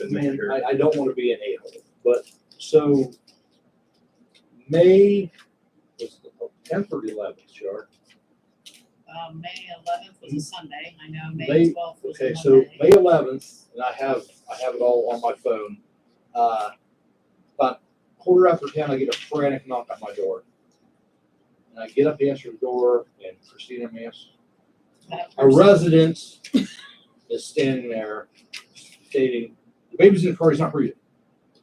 and man, I don't want to be an a-hole, but so May was the 10th or the 11th, Char? May 11th was a Sunday. I know May May, 12th was a okay, so Monday. May 11th, and I have it all on my phone. About 10:15, I get a frantic knock at my door. And I get up to answer the door, and Christina Mance, That a person- resident is standing there stating, the baby's in the car, he's not breathing.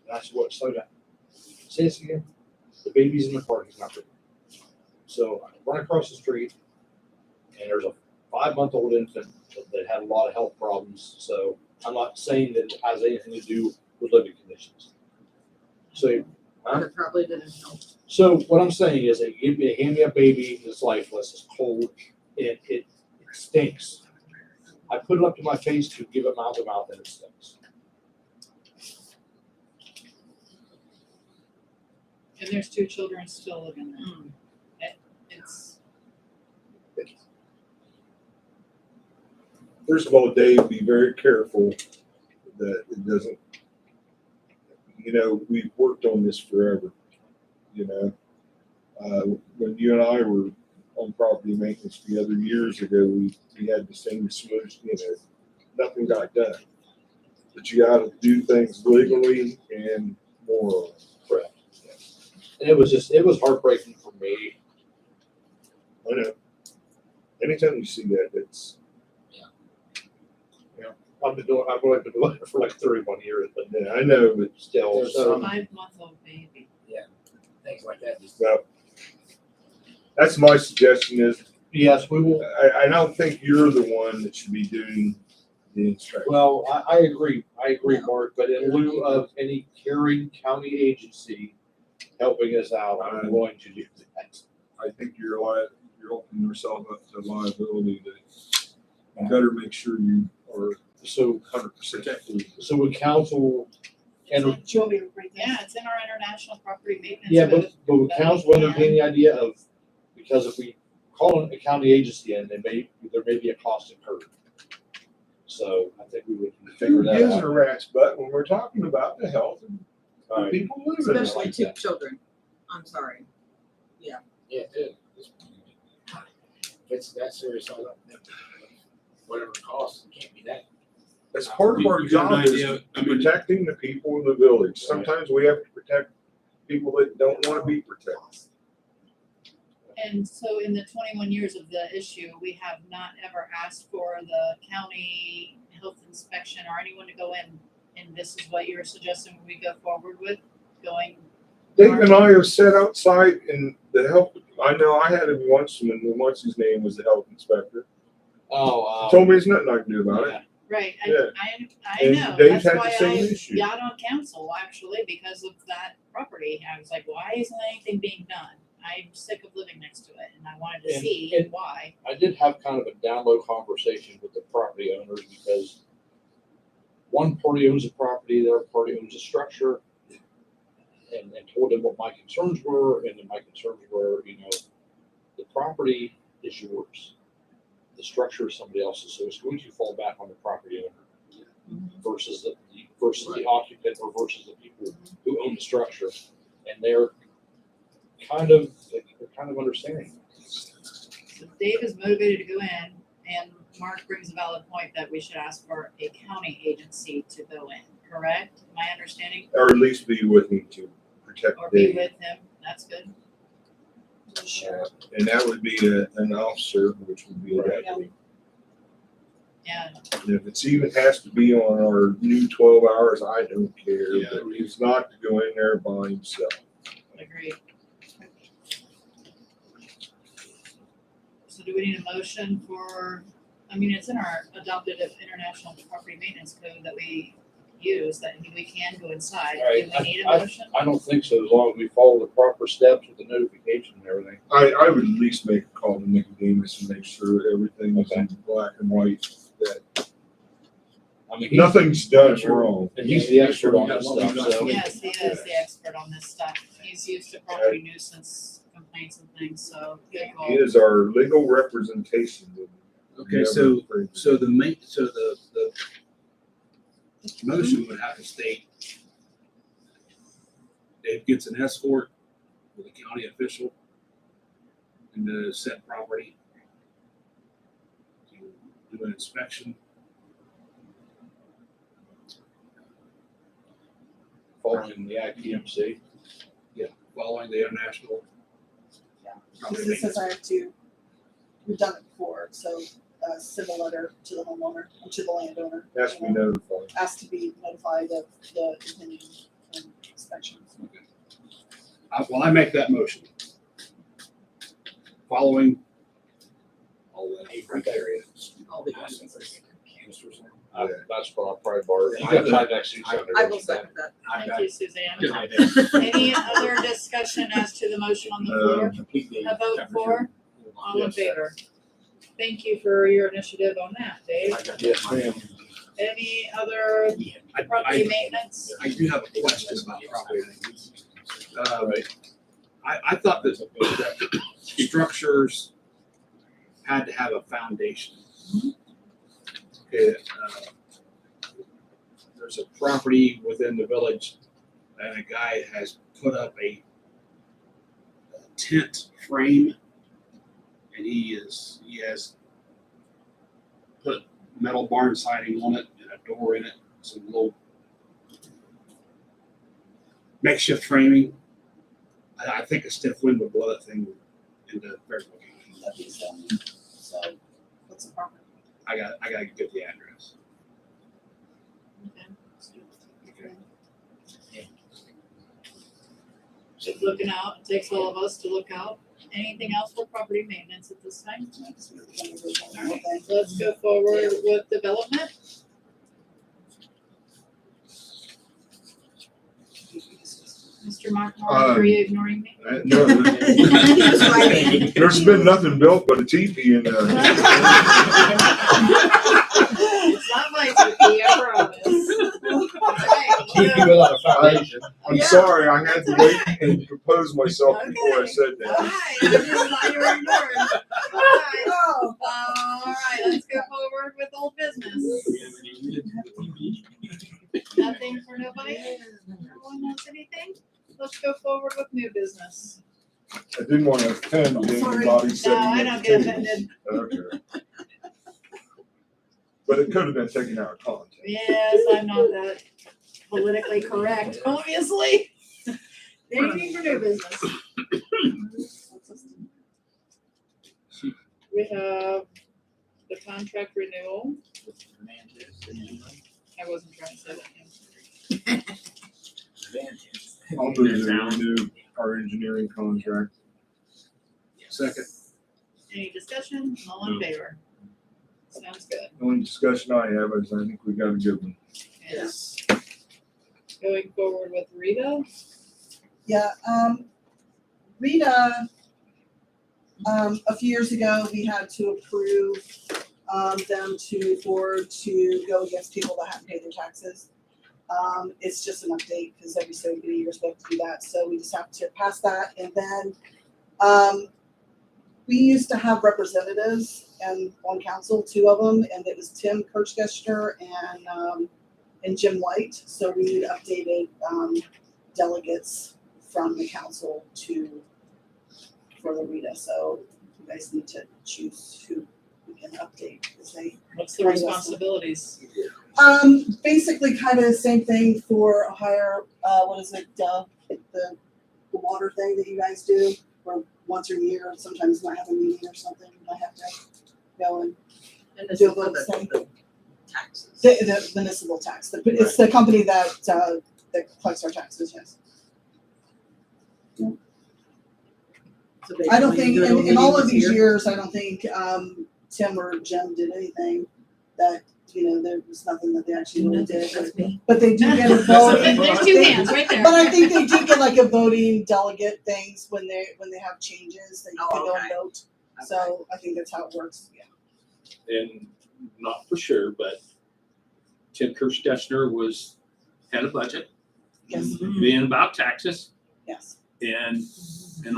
And I said, what, slow down. Say this again. The baby's in the car, he's not breathing. So I run across the street, and there's a 5-month-old infant that had a lot of health problems. So I'm not saying that it has anything to do with living conditions. So, huh? It probably didn't help. So what I'm saying is, hand me a baby that's lifeless, it's cold, it stinks. I put it up to my face to give it mouth to mouth and it stinks. And there's 2 children still living there. It's, First of all, Dave, be very careful that it doesn't, we've worked on this forever, when you and I were on property maintenance the other years ago, we had the same smooth, nothing got done. But you gotta do things legally and morally. Correct. And it was heartbreaking for me. I know. Anytime you see that, it's, I've only been doing it for like 31 years, but yeah, I know, but still, it's a so. 5-month-old baby. Things like that. Just no. That's my suggestion is, Yes, we will. I don't think you're the one that should be doing the inspection. Well, I agree, Mark, but in lieu of any caring county agency helping us out, I'm going to do that. I think you're opening yourself up to liability that you better make sure you are So 100% protected. So would council, and, Do you want me to read that? Yeah, it's in our international property maintenance. yeah, code. but would council entertain the idea of, because if we call a county agency in, there may be a cost incurred. So I think we would figure Who that gives out. a rat's butt when we're talking about the health of the Alright. people living there? Especially 2 children. I'm sorry. Yeah, it is. If it's that serious, whatever it costs, it can't be that. As part of our You got an job is idea? I mean- protecting the people in the village. Sometimes we have to protect people that don't want to be protected. And so in the 21 years of the issue, we have not ever asked for the county health inspection or anyone to go in. And this is what you're suggesting we go forward with, going. Dave and I have sat outside in the health, I know I had him once when, what's his name was the health inspector. Oh, He told me there's nothing I can do about it. Right, Yeah. I And know, Dave that's had the why same I issue. got on council actually, because of that property. I was like, why isn't anything being done? I'm sick of living next to it and I wanted to And- see and- why. I did have kind of a down low conversation with the property owners because one party owns a property, the other party owns a structure. And told them what my concerns were, and then my concerns were, the property is yours. The structure is somebody else's, so it's going to fall back on the property owner versus the occupant or versus the people who own the structure. And they're kind of understanding. So Dave is motivated to go in, and Mark brings a valid point that we should ask for a county agency to go in, correct? My understanding, Or at least be with me to protect or be Dave. with him, that's good. And that would be an officer, which would be a deputy. Yeah, And if it's even has to be on our new 12 hours, I don't care, Yeah. but he's not to go in there by himself. agreed. So do we need a motion for, it's in our adopted international property maintenance code that we use, that we can go inside. Do Right. we need a motion? I don't think so, as long as we follow the proper steps with the notification and everything. I would at least make a call to Nicodemus and make sure everything is in black and white, that I mean, nothing's done wrong. And he's the expert on this stuff, so. Yes, he is the expert on this stuff. He's used to property nuisance complaints and things, so good He call. is our legal representation. Okay, so the motion would have to state Dave gets an escort with a county official in the said property to do an inspection. Following the IPMC. Yeah, following the international. Because it says I have to, we've done it before, so civil letter to the homeowner, and to the landowner. Has to be notified. Has to be notified of the continuing inspections. I make that motion. Following all the criteria. That's what I'll probably borrow. You got time next week. I will second that. Thank you, Suzanne. Good idea. Any other discussion as to the motion on the floor? A vote for, all in favor? Thank you for your initiative on that, Dave. Yes, ma'am. Any other property maintenance? I do have a question about property. I thought that structures had to have a foundation. Okay, there's a property within the village and a guy has put up a tent frame and he has put metal barn siding on it and a door in it, some little makeshift framing. I think a stiff wind would blow that thing into very location. So, what's the property? I gotta get the address. Just looking out, it takes all of us to look out. Anything else for property maintenance at this time? Alright, let's go forward with development. Mr. Markmore, are you ignoring me? No, there's been nothing built but a teepee in there. It's not my cookie, I promise. Keep you without a foundation. I'm sorry, I had to wait and compose myself before I said that. Alright, I just thought you were ignoring. Alright, let's go forward with old business. Nothing for nobody? No one wants anything? Let's go forward with new business. I didn't want to offend anybody. No, I don't get offended. Okay. But it could have been taken out of context. Yes, I'm not that politically correct, obviously. Anything for new business? We have the contract renewal. I wasn't trying to say that. I'll move to renew our engineering contract. Second. Any discussion? All in favor? Sounds good. The only discussion I have is I think we got a good one. Yes. Going forward with Rita. Yeah, Rita, a few years ago, we had to approve, them to go against people that hadn't paid their taxes. It's just an update, because every so many years we have to do that, so we just have to pass that, and then, we used to have representatives on council, 2 of them, and it was Tim Kirchgester and Jim White, so we need updated, delegates from the council for the Rita, so you guys need to choose who we can update, because they. What's the responsibilities? Basically kind of the same thing for a higher, what is it, the water thing that you guys do, where once a year, sometimes you might have a meeting or something, you might have to go and this do a is for vote the thing. taxes. The municipal tax, it's the company that collects our taxes, yes. So I don't basically, think, you do it in all meeting of this these year. years, I don't think, Tim or Jim did anything that, there was nothing that they actually really did. That's me. But they do get a vote. There's 2 hands right there. But I think they do get like a voting delegate things when they have changes, they go okay. vote. So I think that's how it works, yeah. And not for sure, but Tim Kirchgessner was had a budget, Yes, being about taxes, yes. and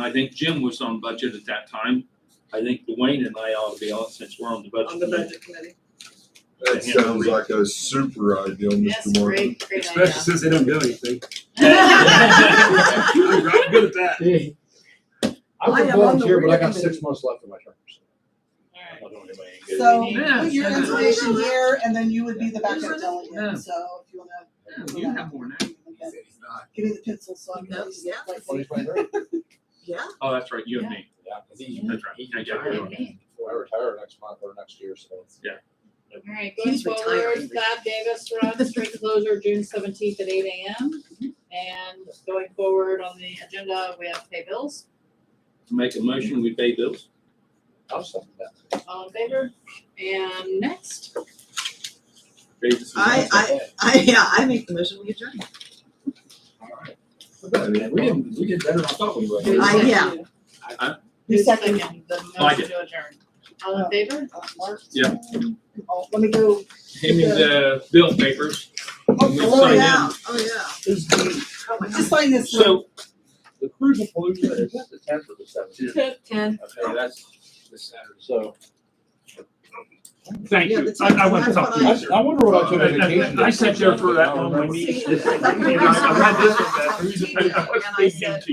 I think Jim was on budget at that time. I think Dwayne and I ought to be on, since we're on the budget. On the committee. budget committee. That sounds like a super ideal, Yes, Mr. Martin. great Especially idea. since they don't do anything. I'm right good at that. I I would am on the volunteer, but I Rita got committee. 6 months left of my term. Alright. I'm not doing anybody any good. So Yeah. put your information here and then you would be the backup Yeah. delegate, so if you wanna. You have more now. Okay. Give me the pencil so I can. No, at least yeah. write it. 2023. Yeah. Oh, that's right, you and me. Yeah, 'cause That's right. he I got retired. it. Well, I retire next month or next year, so. Alright, going He's forward, retiring. Thad Davis run street closure June 17th at 8 AM. And going forward on the agenda, we have pay bills. Make a motion, we pay bills. I'll second that. All in favor? And next, I make the motion, we adjourn. We did better than I thought we would. who's Yeah. second? I- Who's Second. second the Oh, I motion did. to adjourn? All in favor? Mark. Yeah. Oh, let me go. Hand me the bill papers. Oh, We'll oh, sign yeah, in. oh, yeah. Just sign this. one. So, The Cruiser Palooza, is that the tenth or the seventeenth? 10. Okay, that's this Saturday, so. thank Yeah, you. the I want to talk to you. sir. I wonder what I took vacation. I sat there for that long, my See? meeting. I read this one, that. And I said,